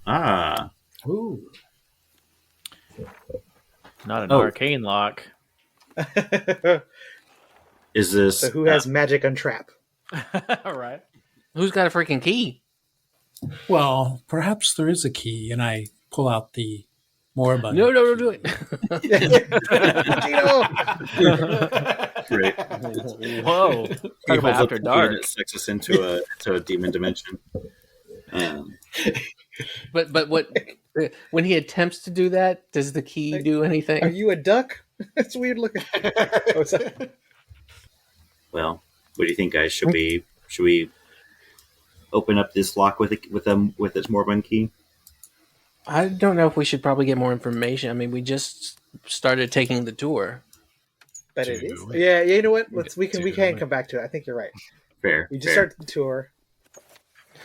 Ah. Ooh. Not an arcane lock. Is this... So who has magic on trap? All right. Who's got a freaking key? Well, perhaps there is a key, and I pull out the moribund. No, do it. Great. Whoa. Talk about after dark. It sucks us into a demon dimension. But what when he attempts to do that, does the key do anything? Are you a duck? That's weird looking. Well, what do you think, guys? Should we open up this lock with its Mormon key? I don't know if we should probably get more information. I mean, we just started taking the tour. But it is. Yeah, you know what? We can come back to it. I think you're right. Fair. We just started the tour.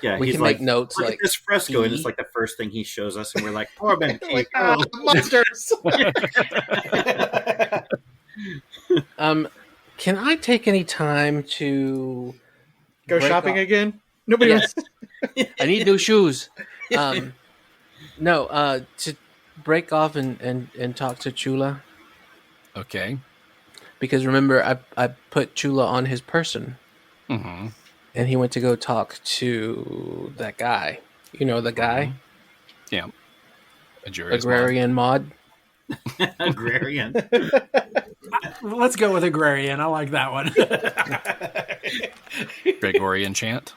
Yeah, we can make notes like this fresco, and it's like the first thing he shows us, and we're like, Mormon key, monsters. Can I take any time to go shopping again? Nobody else. I need new shoes. No, to break off and talk to Chula. Okay. Because remember, I put Chula on his person. Mm-hmm. And he went to go talk to that guy. You know the guy? Yeah. Agrarian mod. Agrarian. Let's go with Agrarian. I like that one. Gregorian chant.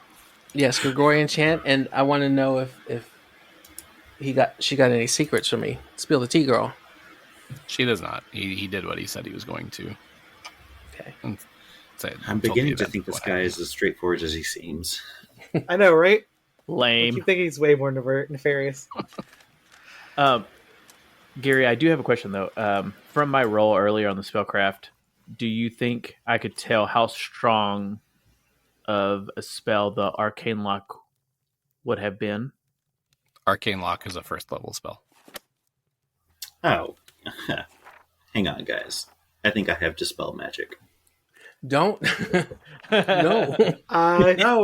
Yes, Gregorian chant. And I want to know if she got any secrets from me. Spill the tea, girl. She does not. He did what he said he was going to. Okay. I'm beginning to think this guy is as straightforward as he seems. I know, right? Lame. I keep thinking he's way more nefarious. Gary, I do have a question, though. From my role earlier on the spellcraft, do you think I could tell how strong of a spell the Arcane Lock would have been? Arcane Lock is a first level spell. Oh. Hang on, guys. I think I have Dispel Magic. Don't. No. No,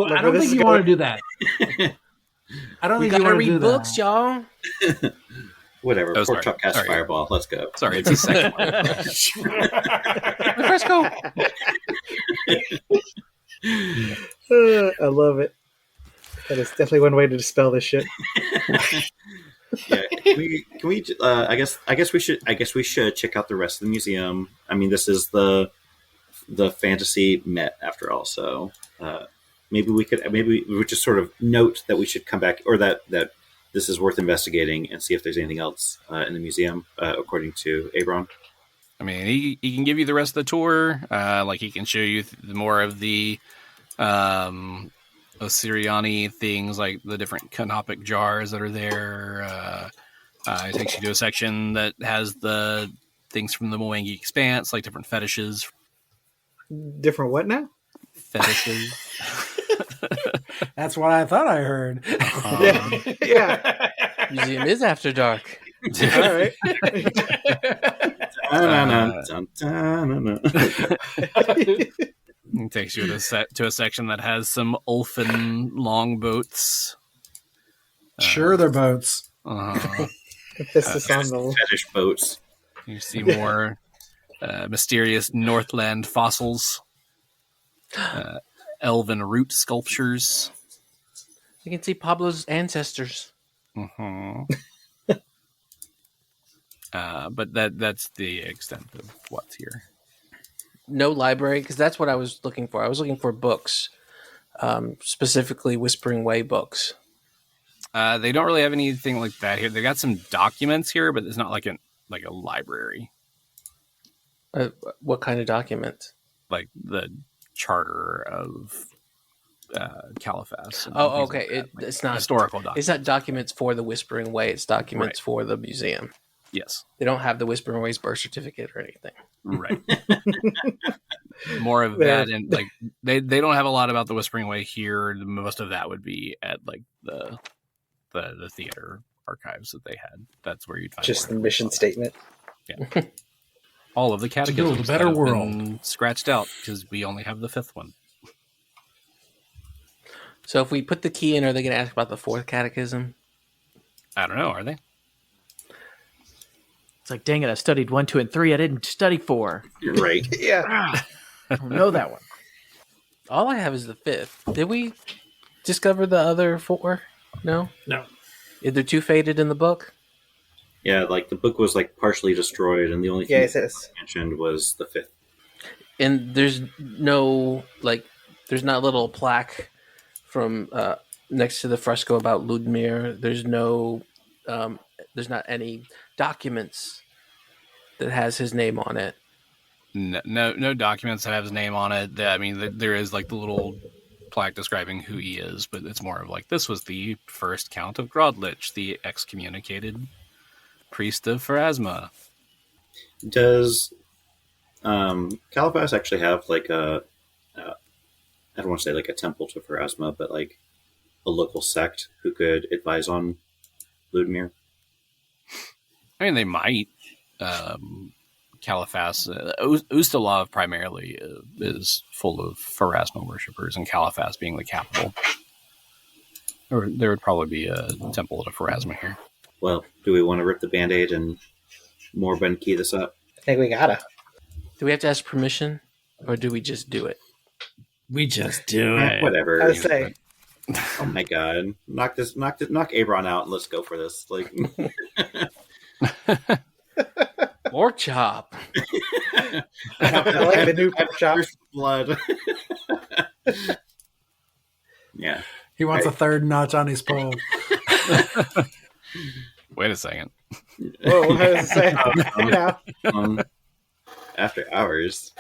I don't think you want to do that. I don't think you want to read books, y'all. Whatever. Porkchop cast Fireball. Let's go. Sorry, it's the second one. Let's go. I love it. That is definitely one way to dispel this shit. Yeah, can we? I guess we should check out the rest of the museum. I mean, this is the fantasy Met after all, so maybe we would just sort of note that we should come back, or that this is worth investigating and see if there's anything else in the museum, according to Abraun. I mean, he can give you the rest of the tour. Like he can show you more of the Osiriani things, like the different canopic jars that are there. It takes you to a section that has the things from the Mwangi Expanse, like different fetishes. Different what now? Fetishes. That's what I thought I heard. Yeah. Museum is after dark. All right. It takes you to a section that has some Ulfin longboats. Sure, they're boats. Fetish boats. You see more mysterious Northland fossils, elven root sculptures. You can see Pablo's ancestors. But that's the extent of what's here. No library, because that's what I was looking for. I was looking for books, specifically Whispering Way books. They don't really have anything like that here. They got some documents here, but it's not like a library. What kind of documents? Like the charter of Caliphas. Oh, okay. Like it's not historical documents. It's not documents for the Whispering Way. It's documents for the museum. Yes. They don't have the Whispering Way's birth certificate or anything. Right. More of that, and like they don't have a lot about the Whispering Way here. Most of that would be at like the theater archives that they had. That's where you'd find just the mission statement. Yeah. All of the catechisms. To build a better world. Scratched out because we only have the fifth one. So if we put the key in, are they going to ask about the fourth catechism? I don't know. Are they? It's like, dang it, I studied 1, 2, and 3. I didn't study 4. You're right. Yeah. I don't know that one. All I have is the fifth. Did we discover the other 4? No? No. Is there 2 faded in the book? Yeah, like the book was like partially destroyed, and the only thing that mentioned was the 5th. And there's no, like, there's not a little plaque from next to the fresco about Ludmir. There's no, there's not any documents that has his name on it. No documents that have his name on it. I mean, there is like the little plaque describing who he is, but it's more of like, this was the first Count of Grodlich, the excommunicated priest of Pharasma. Does Caliphas actually have like a I don't want to say like a temple to Pharasma, but like a local sect who could advise on Ludmir? I mean, they might. Caliphas, Ustalav primarily is full of Pharasma worshippers, and Caliphas being the capital. Or there would probably be a temple to Pharasma here. Well, do we want to rip the Band-Aid and Morbin key this up? I think we gotta. Do we have to ask permission, or do we just do it? We just do it. Whatever. I would say. Oh my god! Knock Abraun out and let's go for this. Like, Porkchop. I like the new Porkchop. First blood. Yeah. He wants a third notch on his pole. Wait a second. Whoa, what does it say? After hours.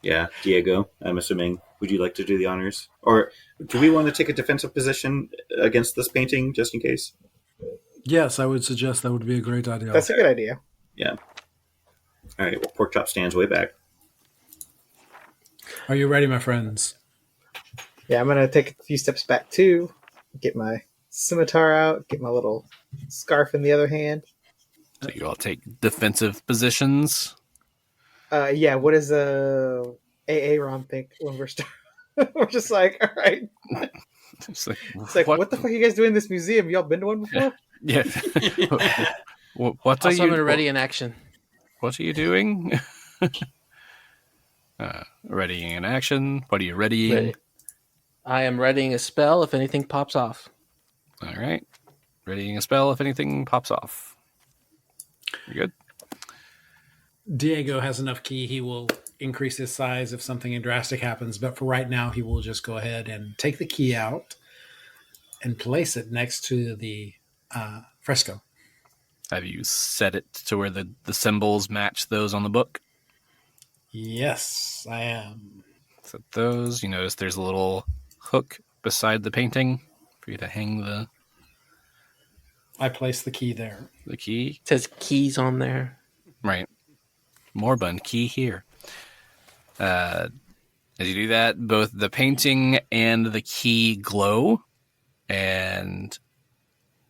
Yeah, Diego, I'm assuming, would you like to do the honors? Or do we want to take a defensive position against this painting, just in case? Yes, I would suggest that would be a great idea. That's a good idea. Yeah. All right, well, Porkchop stands way back. Are you ready, my friends? Yeah, I'm going to take a few steps back, too. Get my scimitar out, get my little scarf in the other hand. So you all take defensive positions. Yeah, what does Aaron think when we're we're just like, all right. It's like, what the fuck are you guys doing in this museum? Y'all been to one before? Yeah. What are Also, you I'm ready in action. What are you doing? Readying in action. What are you readying? Ready. I am readying a spell if anything pops off. All right. Readying a spell if anything pops off. You good? Diego has enough key. He will increase his size if something drastic happens. But for right now, he will just go ahead and take the key out and place it next to the fresco. Have you set it to where the symbols match those on the book? Yes, I am. Set those. You notice there's a little hook beside the painting for you to hang the... I placed the key there. The key? It says keys on there. Right. Morbund, key here. As you do that, both the painting and the key glow, and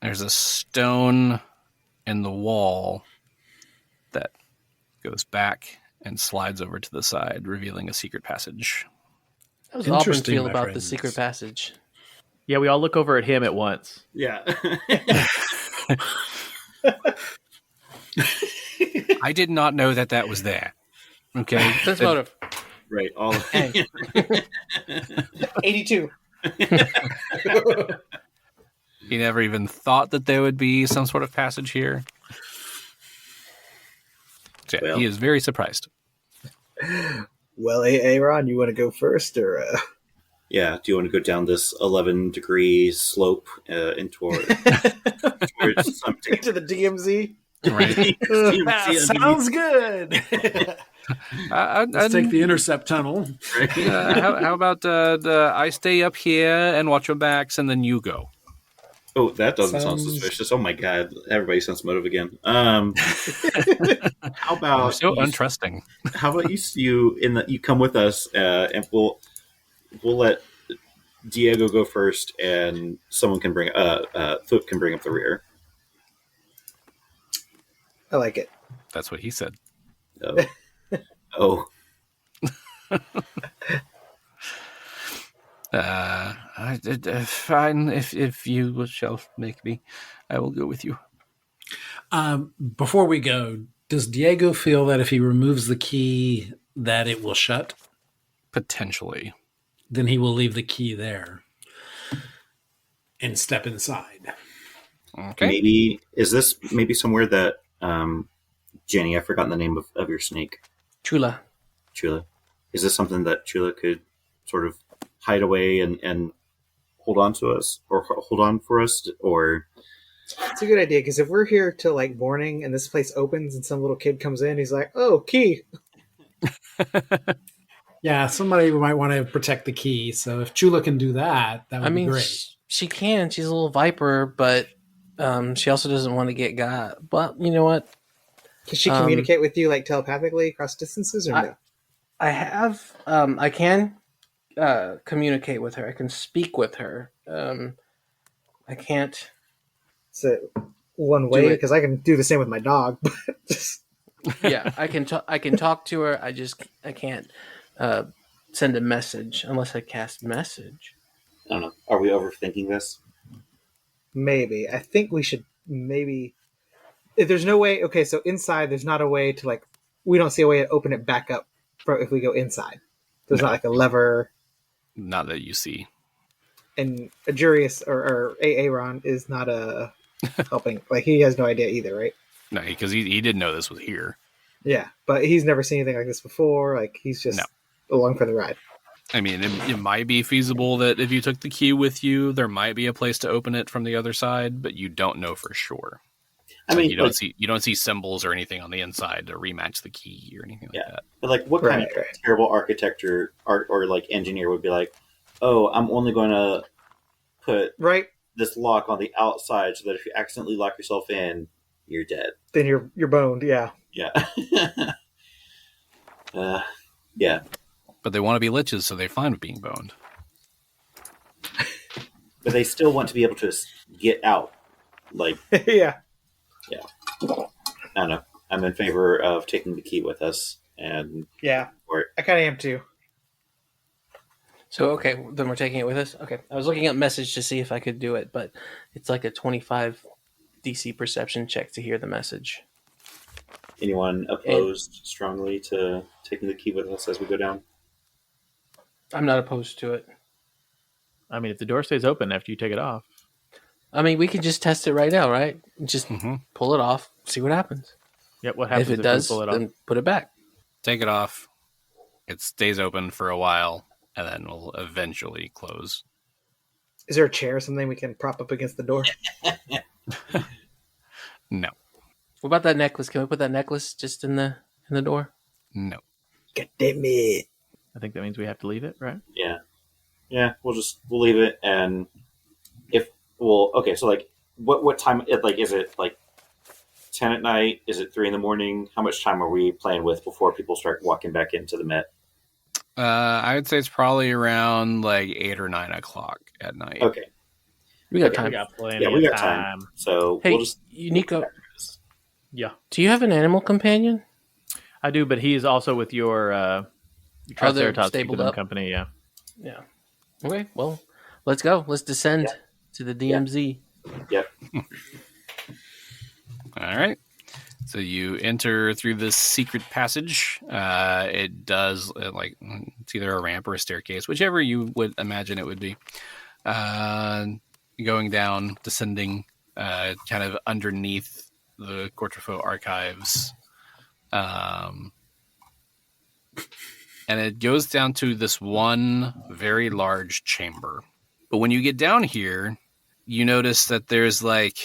there's a stone in the wall that goes back and slides over to the side, revealing a secret passage. How does Auburn Interesting, feel my about friends. the secret passage? Yeah, we all look over at him at once. Yeah. I did not know that was there. Okay. Sense motive. Right. All of 82. He never even thought that there would be some sort of passage here. So, yeah, Well. he is very surprised. Well, Aaron, you want to go first, or? Yeah. Do you want to go down this 11-degree slope towards something? To the DMZ? Right. Sounds good. Let's take the intercept tunnel. How about I stay up here and watch your backs, and then you go? Oh, that doesn't sound suspicious. Oh my god, everybody sense motive again. How about So untrusting. How about you come with us, and we'll let Diego go first, and someone can bring Thwip can bring up the rear. I like it. That's what he said. Oh. Fine. If you shall make me, I will go with you. Before we go, does Diego feel that if he removes the key, that it will shut? Potentially. Then he will leave the key there and step inside. Okay. Maybe is this somewhere that Genny, I've forgotten the name of your snake. Chula. Is this something that Chula could sort of hide away and hold on to us, or hold on for us, or? It's a good idea, because if we're here till like morning and this place opens and some little kid comes in, he's like, "Oh, key." Yeah, somebody might want to protect the key. So if Chula can do that, that would be great. She can. She's a little viper, but she also doesn't want to get got. But you know what? Can she communicate with you like telepathically across distances, or no? I have. I can communicate with her. I can speak with her. I can't. So one way, because I can do the same with my dog. Yeah, I can. I can talk to her. I can't send a message unless I cast message. I don't know. Are we overthinking this? Maybe. I think we should maybe. If there's no way, okay, so inside there's not a way to like. We don't see a way to open it back up if we go inside. There's not like a lever. Not that you see. And Ajurius or Aaron is not helping. Like he has no idea either, right? No, because he didn't know this was here. Yeah, but he's never seen anything like this before. Like he's just along for the ride. I mean, it might be feasible that if you took the key with you, there might be a place to open it from the other side, but you don't know for sure. I mean, you don't see symbols or anything on the inside to rematch the key or anything like that. But like, what kind of terrible architecture or like engineer would be like, oh, I'm only going to put this lock on the outside so that if you accidentally lock yourself in, you're dead. Then you're boned. Yeah. Yeah. Yeah. But they want to be liches, so they're fine with being boned. But they still want to be able to get out. Like, yeah. I don't know. I'm in favor of taking the key with us. And I kind of am too. So, okay, then we're taking it with us? Okay. I was looking at message to see if I could do it, but it's like a 25 DC perception check to hear the message. Anyone opposed strongly to taking the key with us as we go down? I'm not opposed to it. I mean, if the door stays open after you take it off. I mean, we can just test it right now, right? Just pull it off, see what happens. Yep, what happens if it does, we pull it then off? Put it back. Take it off. It stays open for a while, and then will eventually close. Is there a chair or something we can prop up against the door? No. What about that necklace? Can we put that necklace just in the door? No. God damn it. I think that means we have to leave it, right? Yeah. Yeah, we'll leave it, and so like what time is it like 10 at night? Is it 3 a.m? How much time are we playing with before people start walking back into the Met? I would say it's probably around like 8 or 9 o'clock at night. Okay. We got time. We got plenty we got of time. So hey, we'll just Yaneeko. Yeah. Do you have an animal companion? I do, but he's also with your Triceratops stabled up company, yeah. Yeah. Okay, well, let's go. Let's descend to the DMZ. Yep. All right. So you enter through this secret passage. It does it's either a ramp or a staircase, whichever you would imagine it would be. Going down, descending, kind of underneath the Quarterfaux Archives. And it goes down to this one very large chamber. But when you get down here, you notice that there's like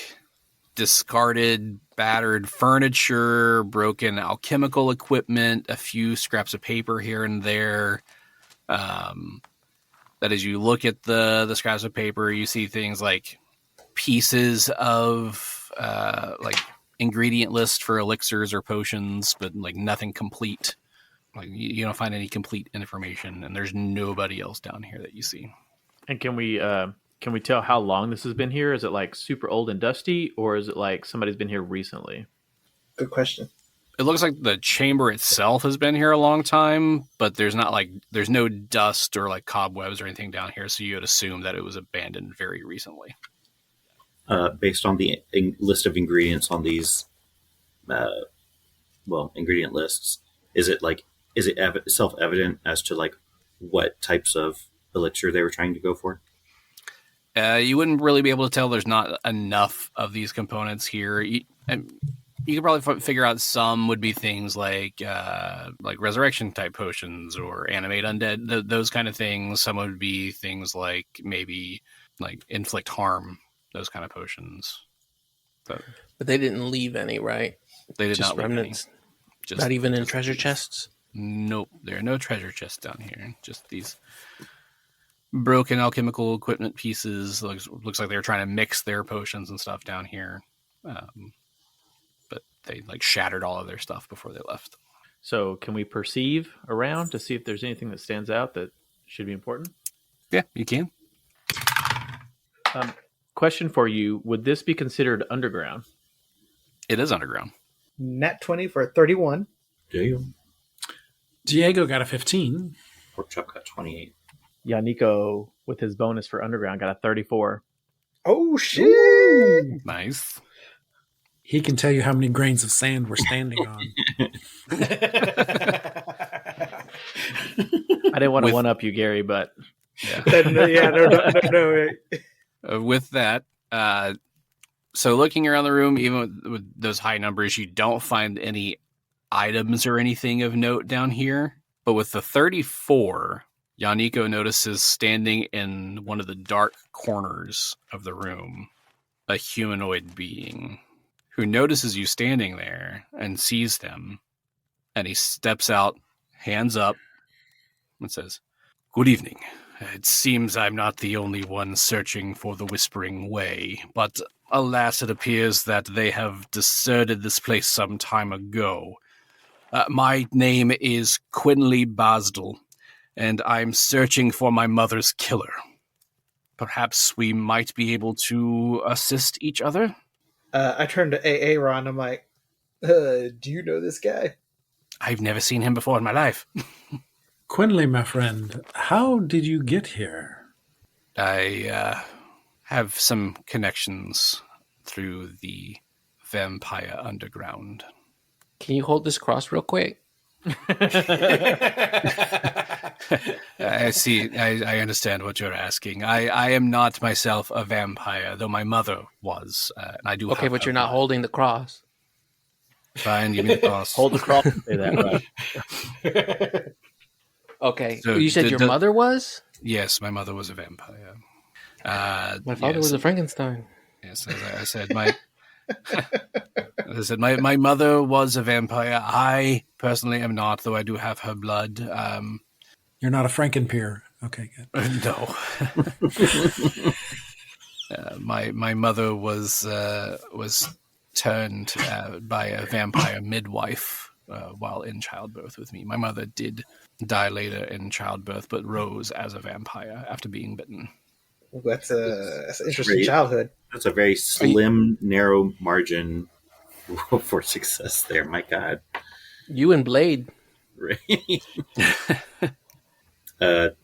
discarded, battered furniture, broken alchemical equipment, a few scraps of paper here and there. That as you look at the scraps of paper, you see things like pieces of like ingredient list for elixirs or potions, but like nothing complete. Like you don't find any complete information, and there's nobody else down here that you see. And can we tell how long this has been here? Is it like super old and dusty, or is it like somebody's been here recently? Good question. It looks like the chamber itself has been here a long time, but there's no dust or like cobwebs or anything down here, so you would assume that it was abandoned very recently. Based on the list of ingredients on these, ingredient lists, is it self-evident as to like what types of elixir they were trying to go for? You wouldn't really be able to tell. There's not enough of these components here. You could probably figure out some would be things like resurrection type potions or animate undead, those kind of things. Some would be things like maybe like inflict harm, those kind of potions. But they didn't leave any, right? They did just not leave remnants. any. Not even in treasure chests? Nope, there are no treasure chests down here. Just these broken alchemical equipment pieces. Looks like they're trying to mix their potions and stuff down here. But they shattered all of their stuff before they left. So can we perceive around to see if there's anything that stands out that should be important? Yeah, you can. Question for you. Would this be considered underground? It is underground. Nat 20 for 31. Diego got a 15. Porkchop got 28. Yaneeko, with his bonus for underground, got a 34. Oh, shit! Ooh, nice. He can tell you how many grains of sand we're standing on. I didn't want to one-up you, Gary, but... No. With that, so looking around the room, even with those high numbers, you don't find any items or anything of note down here. But with the 34, Yaneeko notices standing in one of the dark corners of the room a humanoid being who notices you standing there and sees them. And he steps out, hands up, and says, "Good evening. It seems I'm not the only one searching for the Whispering Way, but alas, it appears that they have deserted this place some time ago. My name is Quinley Basdell, and I'm searching for my mother's killer. Perhaps we might be able to assist each other?" I turned to Aaron. I'm like, do you know this guy? I've never seen him before in my life. Quinley, my friend, how did you get here? I have some connections through the vampire underground. Can you hold this cross real quick? I see. I understand what you're asking. I am not myself a vampire, though my mother was. And I do. Okay, but you're not holding the cross. Fine, give me the cross. Hold the cross and say that, right? Okay. So you said your mother was? Yes, my mother was a vampire. My father was a Frankenstein. Yes, as I said, my mother was a vampire. I personally am not, though I do have her blood. You're not a Frankenpeer. Okay, good. No. My mother was turned by a vampire midwife while in childbirth with me. My mother did die later in childbirth, but rose as a vampire after being bitten. That's an interesting childhood. That's a very slim, narrow margin for success there. My God. You and Blade. Right. Can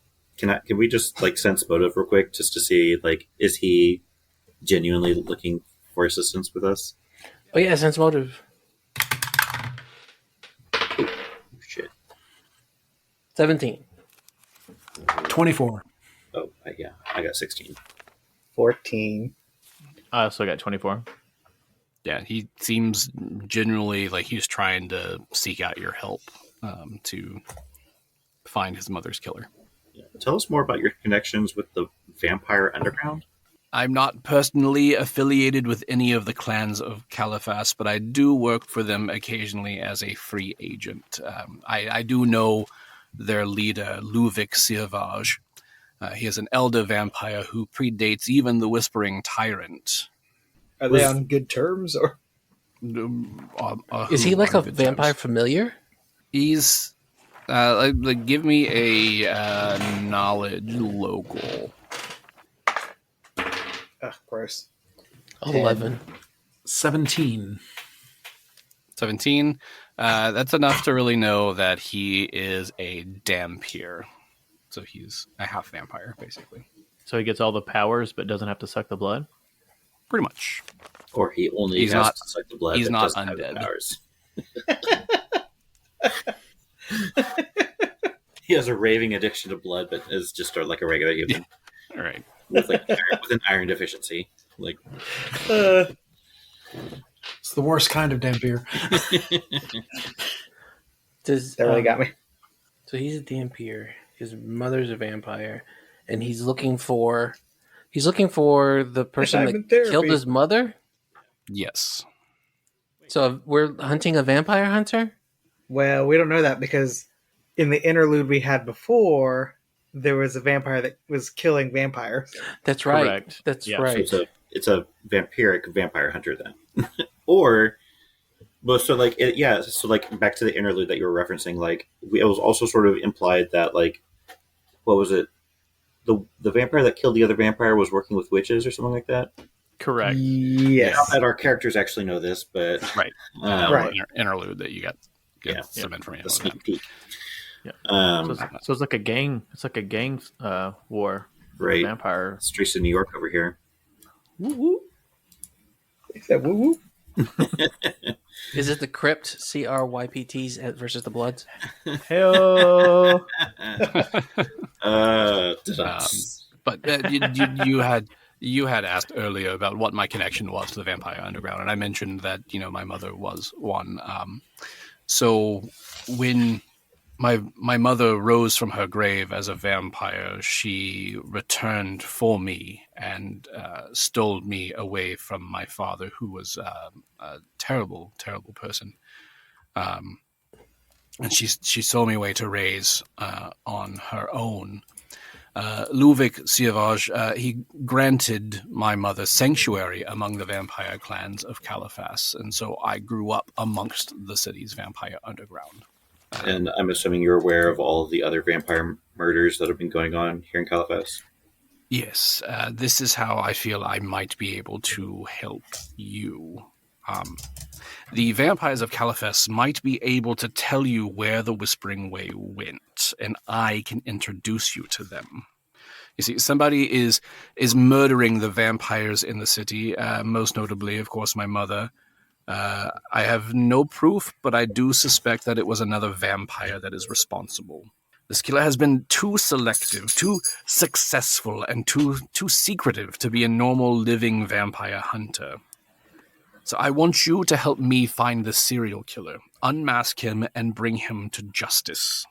we just sense motive real quick just to see is he genuinely looking for assistance with us? Oh yeah, sense motive. Oh, shit. 17. 24. Oh, yeah. I got 16. 14. I also got 24. Yeah, he seems generally like he's trying to seek out your help to find his mother's killer. Yeah. Tell us more about your connections with the vampire underground. I'm not personally affiliated with any of the clans of Caliphas, but I do work for them occasionally as a free agent. I do know their leader, Luvic Sirvaj. He is an elder vampire who predates even the Whispering Tyrant. Are they on good terms, or is he like a vampire familiar? He's give me a knowledge local. Gross. 11. 17. 17. That's enough to really know that he is a Dampier. So he's a half vampire, basically. So he gets all the powers, but doesn't have to suck the blood? Pretty much. Or he only has to suck the blood. He's but not doesn't have the undead. powers. He has a raving addiction to blood, but is just like a regular human. All right. With an iron deficiency. It's the worst kind of Dampier. That really got me. So he's a Dampier. His mother's a vampire, and he's looking for the person that killed his mother. Yes. So we're hunting a vampire hunter. Well, we don't know that because in the interlude we had before, there was a vampire that was killing vampires. That's right. Correct. That's right. So it's a vampiric vampire hunter then, or. Well, so like so like back to the interlude that you were referencing, like it was also sort of implied that like what was it, the vampire that killed the other vampire was working with witches or something like that. Correct. Yes. Not that our characters actually know this, but right, right. Interlude that you got some information. The sneak peek. Yeah. So it's like a gang. It's like a gang war. Right. Vampire Streets of New York over here. Woo woo. He said woo woo. Is it the Crypt CRYPTs versus the Bloods? Hell. But you had asked earlier about what my connection was to the Vampire Underground, and I mentioned that my mother was one. So when my mother rose from her grave as a vampire, she returned for me and stole me away from my father, who was a terrible, terrible person. And she stole me away to raise on her own. Luvic Siavage, he granted my mother sanctuary among the vampire clans of Califas, and so I grew up amongst the city's vampire underground. And I'm assuming you're aware of all of the other vampire murders that have been going on here in Califas. Yes, this is how I feel I might be able to help you. The vampires of Califas might be able to tell you where the Whispering Way went, and I can introduce you to them. You see, somebody is murdering the vampires in the city, most notably, of course, my mother. I have no proof, but I do suspect that it was another vampire that is responsible. This killer has been too selective, too successful, and too secretive to be a normal living vampire hunter. So I want you to help me find the serial killer, unmask him, and bring him to justice.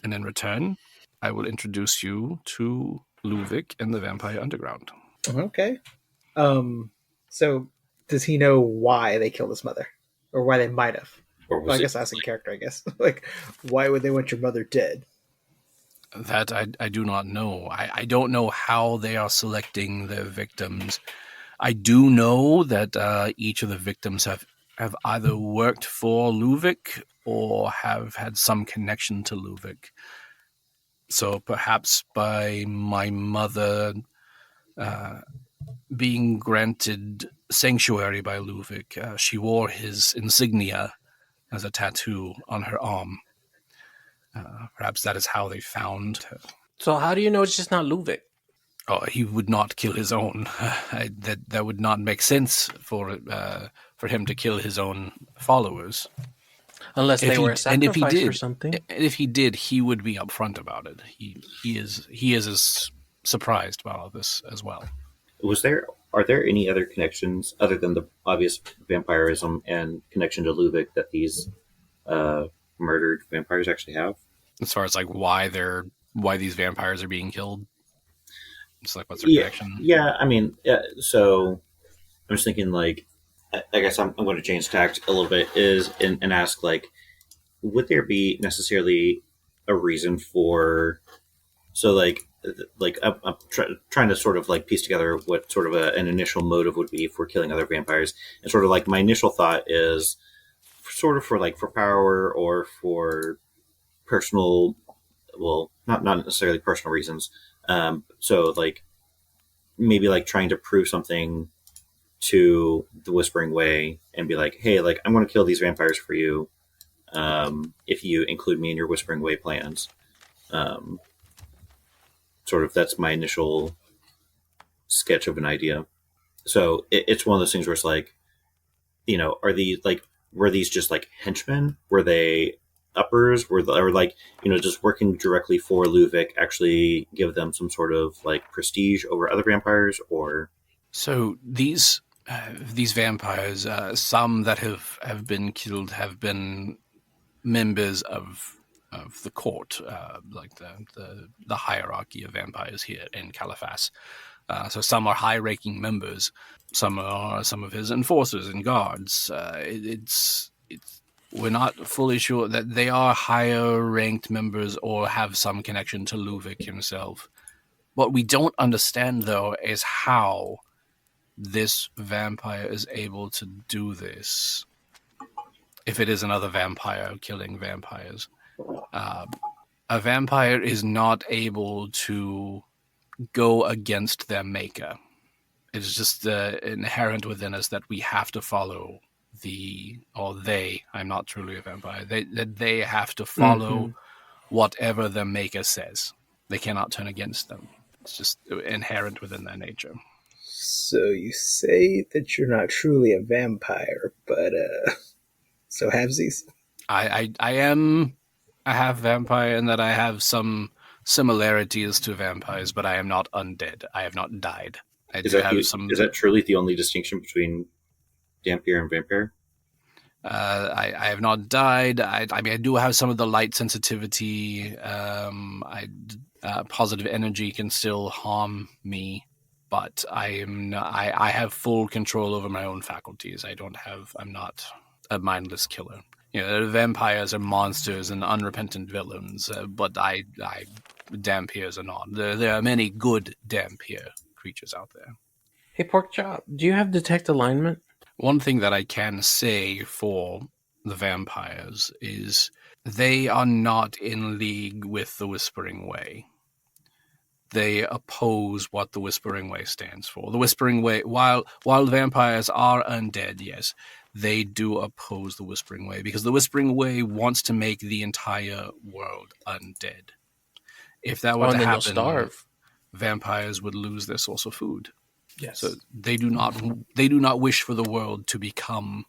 And in return, I will introduce you to Luvic and the Vampire Underground. Okay. So does he know why they killed his mother? Or why they might have? Well, I guess that's in character, I guess. Like, why would they want your mother dead? That I do not know. I don't know how they are selecting their victims. I do know that each of the victims have either worked for Luvic or have had some connection to Luvic. So perhaps by my mother being granted sanctuary by Luvic, she wore his insignia as a tattoo on her arm. Perhaps that is how they found her. So how do you know it's just not Luvic? Oh, he would not kill his own. That would not make sense for him to kill his own followers. Unless they were a sacrifice or something. And if he did, he would be upfront about it. He is as surprised by all of this as well. Are there any other connections other than the obvious vampirism and connection to Luvic that these murdered vampires actually have? As far as like why these vampires are being killed? It's like, what's their connection? Yeah, I mean, so I'm just thinking, like, I guess I'm going to change tact a little bit, and ask, like, would there be necessarily a reason for, so, like I'm trying to sort of, like, piece together what sort of an initial motive would be for killing other vampires, and sort of, like, my initial thought is sort of for power or for personal, well, not necessarily personal reasons. So like maybe like trying to prove something to the Whispering Way and be like, hey, like I'm going to kill these vampires for you if you include me in your Whispering Way plans. Sort of that's my initial sketch of an idea. So it's one of those things where it's like, were these just like henchmen? Were they uppers? Or like, just working directly for Luvic actually give them some sort of like prestige over other vampires? Or so these vampires, some that have been killed have been members of the court, like the hierarchy of vampires here in Califas. So some are high-ranking members, some are some of his enforcers and guards. It's We're not fully sure that they are higher ranked members or have some connection to Luvic himself. What we don't understand, though, is how this vampire is able to do this. If it is another vampire killing vampires. A vampire is not able to go against their maker. It's just inherent within us that we have to follow I'm not truly a vampire, they have to follow whatever their maker says. They cannot turn against them. It's just inherent within their nature. So you say that you're not truly a vampire, but so halvesies? I am a half vampire in that I have some similarities to vampires, but I am not undead. I have not died. Is that truly the only distinction between Dampier and vampire? I have not died. I mean, I do have some of the light sensitivity. Positive energy can still harm me, but I have full control over my own faculties. I'm not a mindless killer. Vampires are monsters and unrepentant villains, but Dampiers are not. There are many good Dampier creatures out there. Hey, Porkchop, do you have detect alignment? One thing that I can say for the vampires is they are not in league with the Whispering Way. They oppose what the Whispering Way stands for. The Whispering Way, while vampires are undead, yes, they do oppose the Whispering Way because the Whispering Way wants to make the entire world undead. If that were to happen, starve. Vampires would lose their source of food. Yes. So they do not wish for the world to become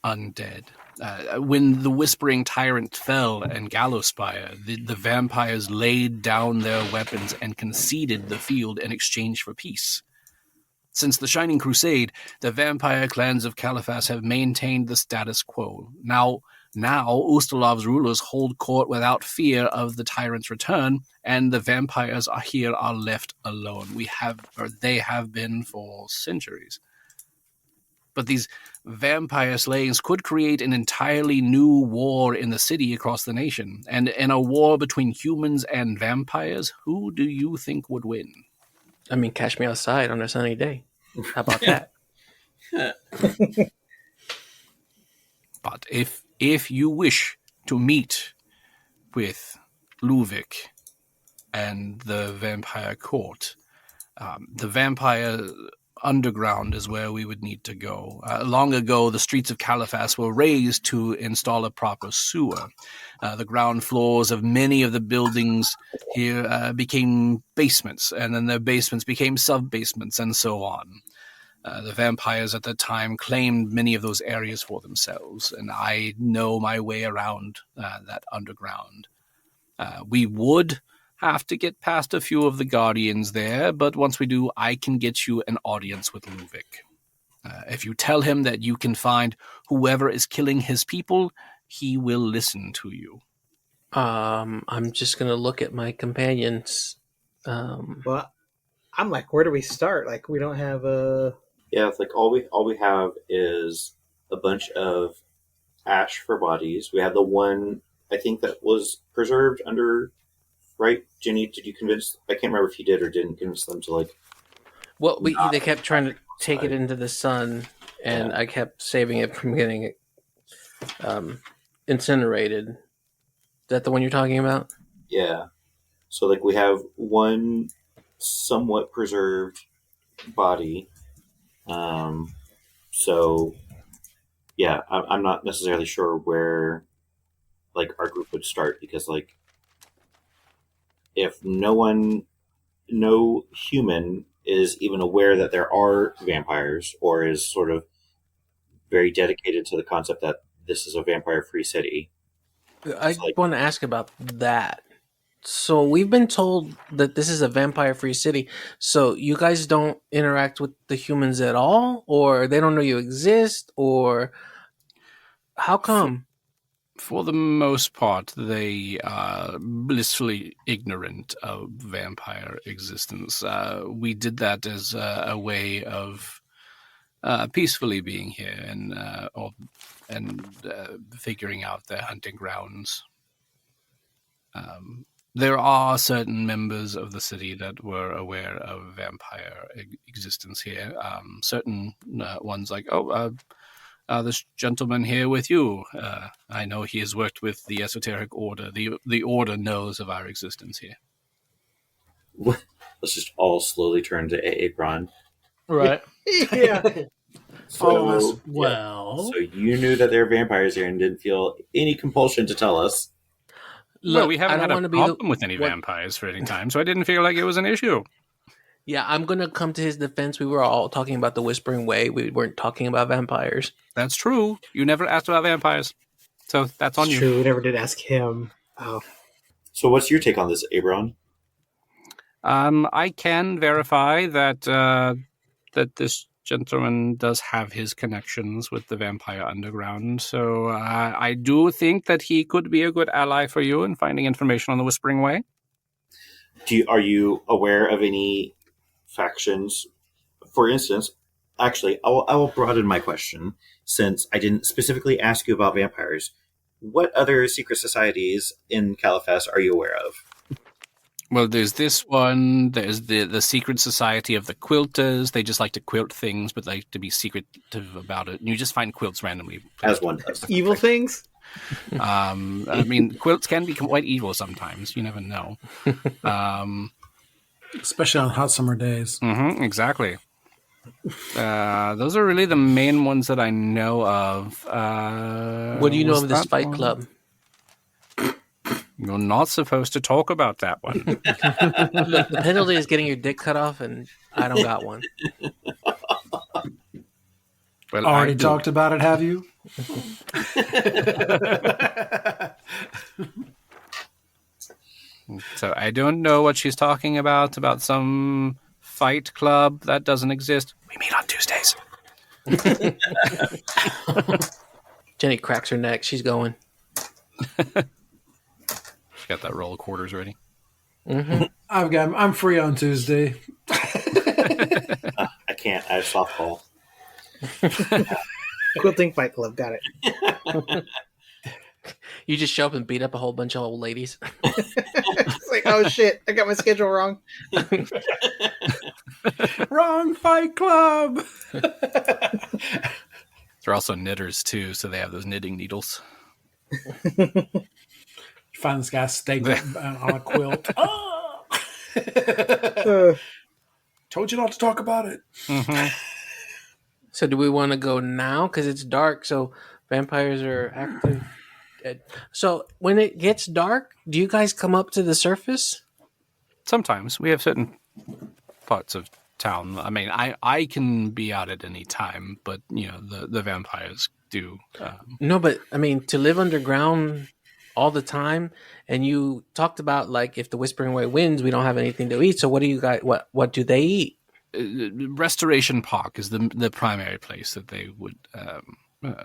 undead. When the Whispering Tyrant fell in Gallowspire, the vampires laid down their weapons and conceded the field in exchange for peace. Since the Shining Crusade, the vampire clans of Caliphas have maintained the status quo. Now Ustalov's rulers hold court without fear of the tyrant's return, and the vampires are left alone. They have been for centuries. But these vampire slayings could create an entirely new war in the city across the nation. And in a war between humans and vampires, who do you think would win? I mean, catch me outside on a sunny day. How about that? But if you wish to meet with Luvic and the vampire court, the vampire underground is where we would need to go. Long ago, the streets of Caliphas were raised to install a proper sewer. The ground floors of many of the buildings here became basements, and then their basements became sub-basements, and so on. The vampires at the time claimed many of those areas for themselves, and I know my way around that underground. We would have to get past a few of the guardians there, but once we do, I can get you an audience with Luvic. If you tell him that you can find whoever is killing his people, he will listen to you. I'm just going to look at my companions. Well, I'm like, where do we start? Like, we don't have a... Yeah, it's like all we have is a bunch of ash for bodies. We have the one, I think, that was preserved under... Right, Genny, did you convince... I can't remember if you did or didn't convince them to, like... Well, they kept trying to take it into the sun, and I kept saving it from getting incinerated. Is that the one you're talking about? Yeah. So, like, we have one somewhat preserved body. So, yeah, I'm not necessarily sure where, like, our group would start, because, like, if no human is even aware that there are vampires, or is sort of very dedicated to the concept that this is a vampire-free city. I want to ask about that. So we've been told that this is a vampire-free city, so you guys don't interact with the humans at all? Or they don't know you exist? Or how come? For the most part, they are blissfully ignorant of vampire existence. We did that as a way of peacefully being here and figuring out their hunting grounds. There are certain members of the city that were aware of vampire existence here. Certain ones like, this gentleman here with you. I know he has worked with the esoteric order. The order knows of our existence here. Let's just all slowly turn to Abraun. Right. Yeah. So you knew that there are vampires here and didn't feel any compulsion to tell us. Look, well, we haven't had a problem with any vampires for any time, so I didn't feel like it was an issue. Yeah, I'm going to come to his defense. We were all talking about the Whispering Way. We weren't talking about vampires. That's true. You never asked about vampires. So that's on you. True, we never did ask him. Oh. So what's your take on this, Abraun? I can verify that that this gentleman does have his connections with the vampire underground. So I do think that he could be a good ally for you in finding information on the Whispering Way. Are you aware of any factions? For instance, actually, I will broaden my question since I didn't specifically ask you about vampires. What other secret societies in Califas are you aware of? Well, there's this one. There's the Secret Society of the Quilters. They just like to quilt things, but like to be secretive about it. And you just find quilts randomly. As one does. Evil things? I mean, quilts can be quite evil sometimes. You never know. Especially on hot summer days. Mm-hmm, exactly. Those are really the main ones that I know of. What do you know of this fight club? You're not supposed to talk about that one. Look, the penalty is getting your dick cut off, and I don't got one. Well, already talked about it, have you? So I don't know what she's talking about some fight club that doesn't exist. We meet on Tuesdays. Genny cracks her neck. She's going. Got that roll of quarters ready. Mm-hmm. I'm free on Tuesday. I can't. I have softball. Quilting Fight Club. Got it. You just show up and beat up a whole bunch of old ladies. It's like, oh shit, I got my schedule wrong. Wrong Fight Club. They're also knitters too, so they have those knitting needles. Find this guy staked on a quilt. Oh! Told you not to talk about it. Mm-hmm. So do we want to go now? Because it's dark, so vampires are active. So when it gets dark, do you guys come up to the surface? Sometimes. We have certain parts of town. I mean, I can be out at any time, but, you know, the vampires do. No, but, I mean, to live underground all the time, and you talked about, like, if the Whispering Way wins, we don't have anything to eat, so what do you guys, what do they eat? Restoration Park is the primary place that they would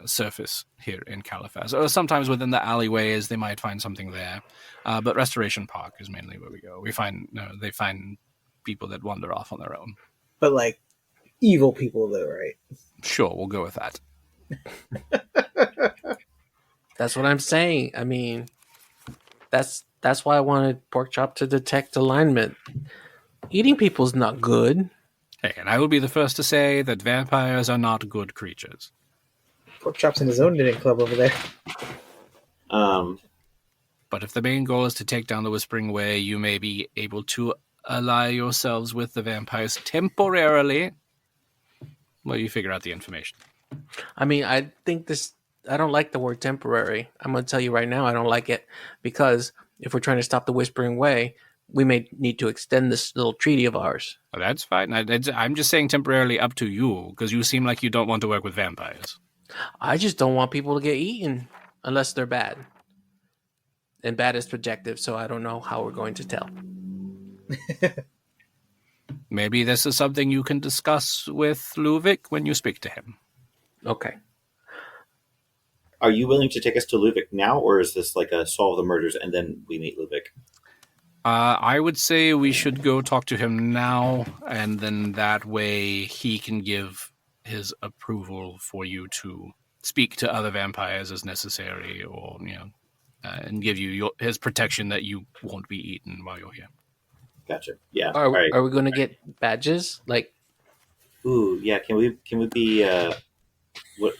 surface here in Califas. Or sometimes within the alleyways, they might find something there. But Restoration Park is mainly where we go. We find they find people that wander off on their own. But like evil people, though, right? Sure, we'll go with that. That's what I'm saying. I mean, that's why I wanted Porkchop to detect alignment. Eating people's not good. Hey, and I will be the first to say that vampires are not good creatures. Porkchop's in his own knitting club over there. But if the main goal is to take down the Whispering Way, you may be able to ally yourselves with the vampires temporarily. Well, you figure out the information. I mean, I don't like the word temporary. I'm going to tell you right now, I don't like it, because if we're trying to stop the Whispering Way, we may need to extend this little treaty of ours. Well, that's fine. I'm just saying temporarily up to you, because you seem like you don't want to work with vampires. I just don't want people to get eaten unless they're bad. And bad is subjective, so I don't know how we're going to tell. Maybe this is something you can discuss with Luvic when you speak to him. Okay. Are you willing to take us to Luvic now, or is this like a solve the murders and then we meet Luvic? I would say we should go talk to him now, and then that way he can give his approval for you to speak to other vampires as necessary, or and give you his protection that you won't be eaten while you're here. Gotcha. Yeah. Are All right. we going to get badges? Like, ooh, yeah. Can we be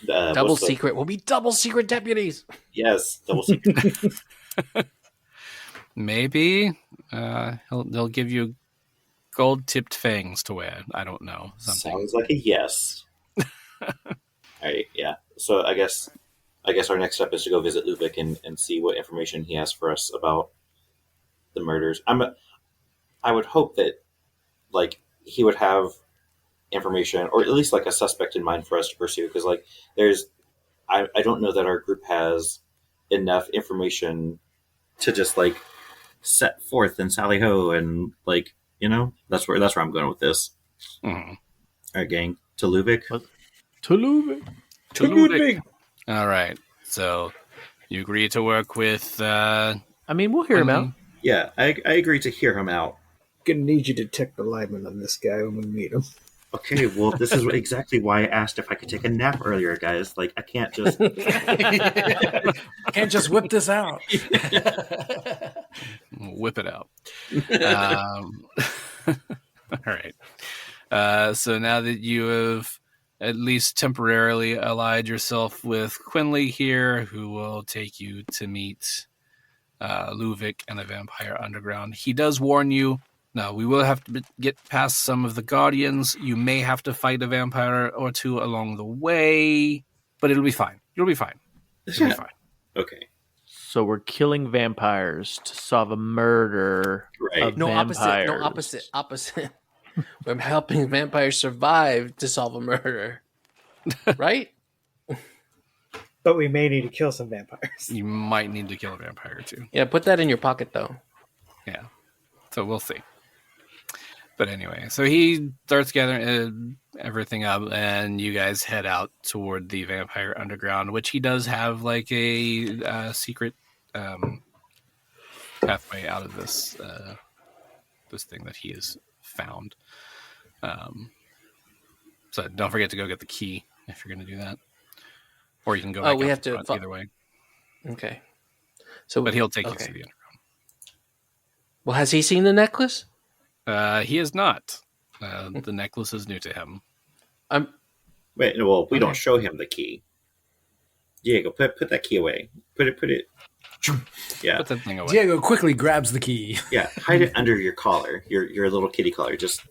double secret? We'll be double secret deputies. Yes, double secret. Maybe they'll give you gold-tipped fangs to wear. I don't know. Something. Sounds like a yes. All right. Yeah. So I guess our next step is to go visit Luvic and see what information he has for us about the murders. I would hope that like he would have information, or at least like a suspect in mind for us to pursue, because like I don't know that our group has enough information to just like set forth and sally ho and like that's where I'm going with this. Mm-hmm. All right, gang, to Luvic. To Luvic. All right, so you agree to work with we'll hear him out. Yeah, I agree to hear him out. Gonna need you to detect the lineman on this guy when we meet him. Okay, well, this is exactly why I asked if I could take a nap earlier, guys. Like, I can't just... Can't just whip this out. Whip it out. All right. So now that you have at least temporarily allied yourself with Quinley here, who will take you to meet Luvic and the Vampire Underground, he does warn you. Now, we will have to get past some of the Guardians. You may have to fight a vampire or two along the way, but it'll be fine. You'll be fine. It'll be fine. Okay. So we're killing vampires to solve a murder of vampires. Opposite. We're helping vampires survive to solve a murder. Right? But we may need to kill some vampires. You might need to kill a vampire too. Yeah, put that in your pocket, though. Yeah. So we'll see. But anyway, so he starts gathering everything up, and you guys head out toward the Vampire Underground, which he does have like a secret pathway out of this this thing that he has found. So don't forget to go get the key if you're going to do that, or you can go back we out have the to front, either way. Okay. But he'll take you through the underground. Well, has he seen the necklace? He is not. The necklace is new to him. Wait, well, we don't show him the key. Diego, put that key away. Put it. Yeah. Put that thing away. Diego quickly grabs the key. Yeah, hide it under your collar, your little kitty collar. Just.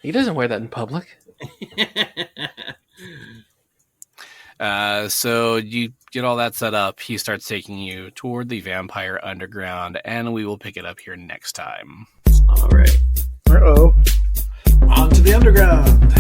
He doesn't wear that in public. So you get all that set up. He starts taking you toward the Vampire Underground, and we will pick it up here next time. All right. Uh-oh. On to the underground.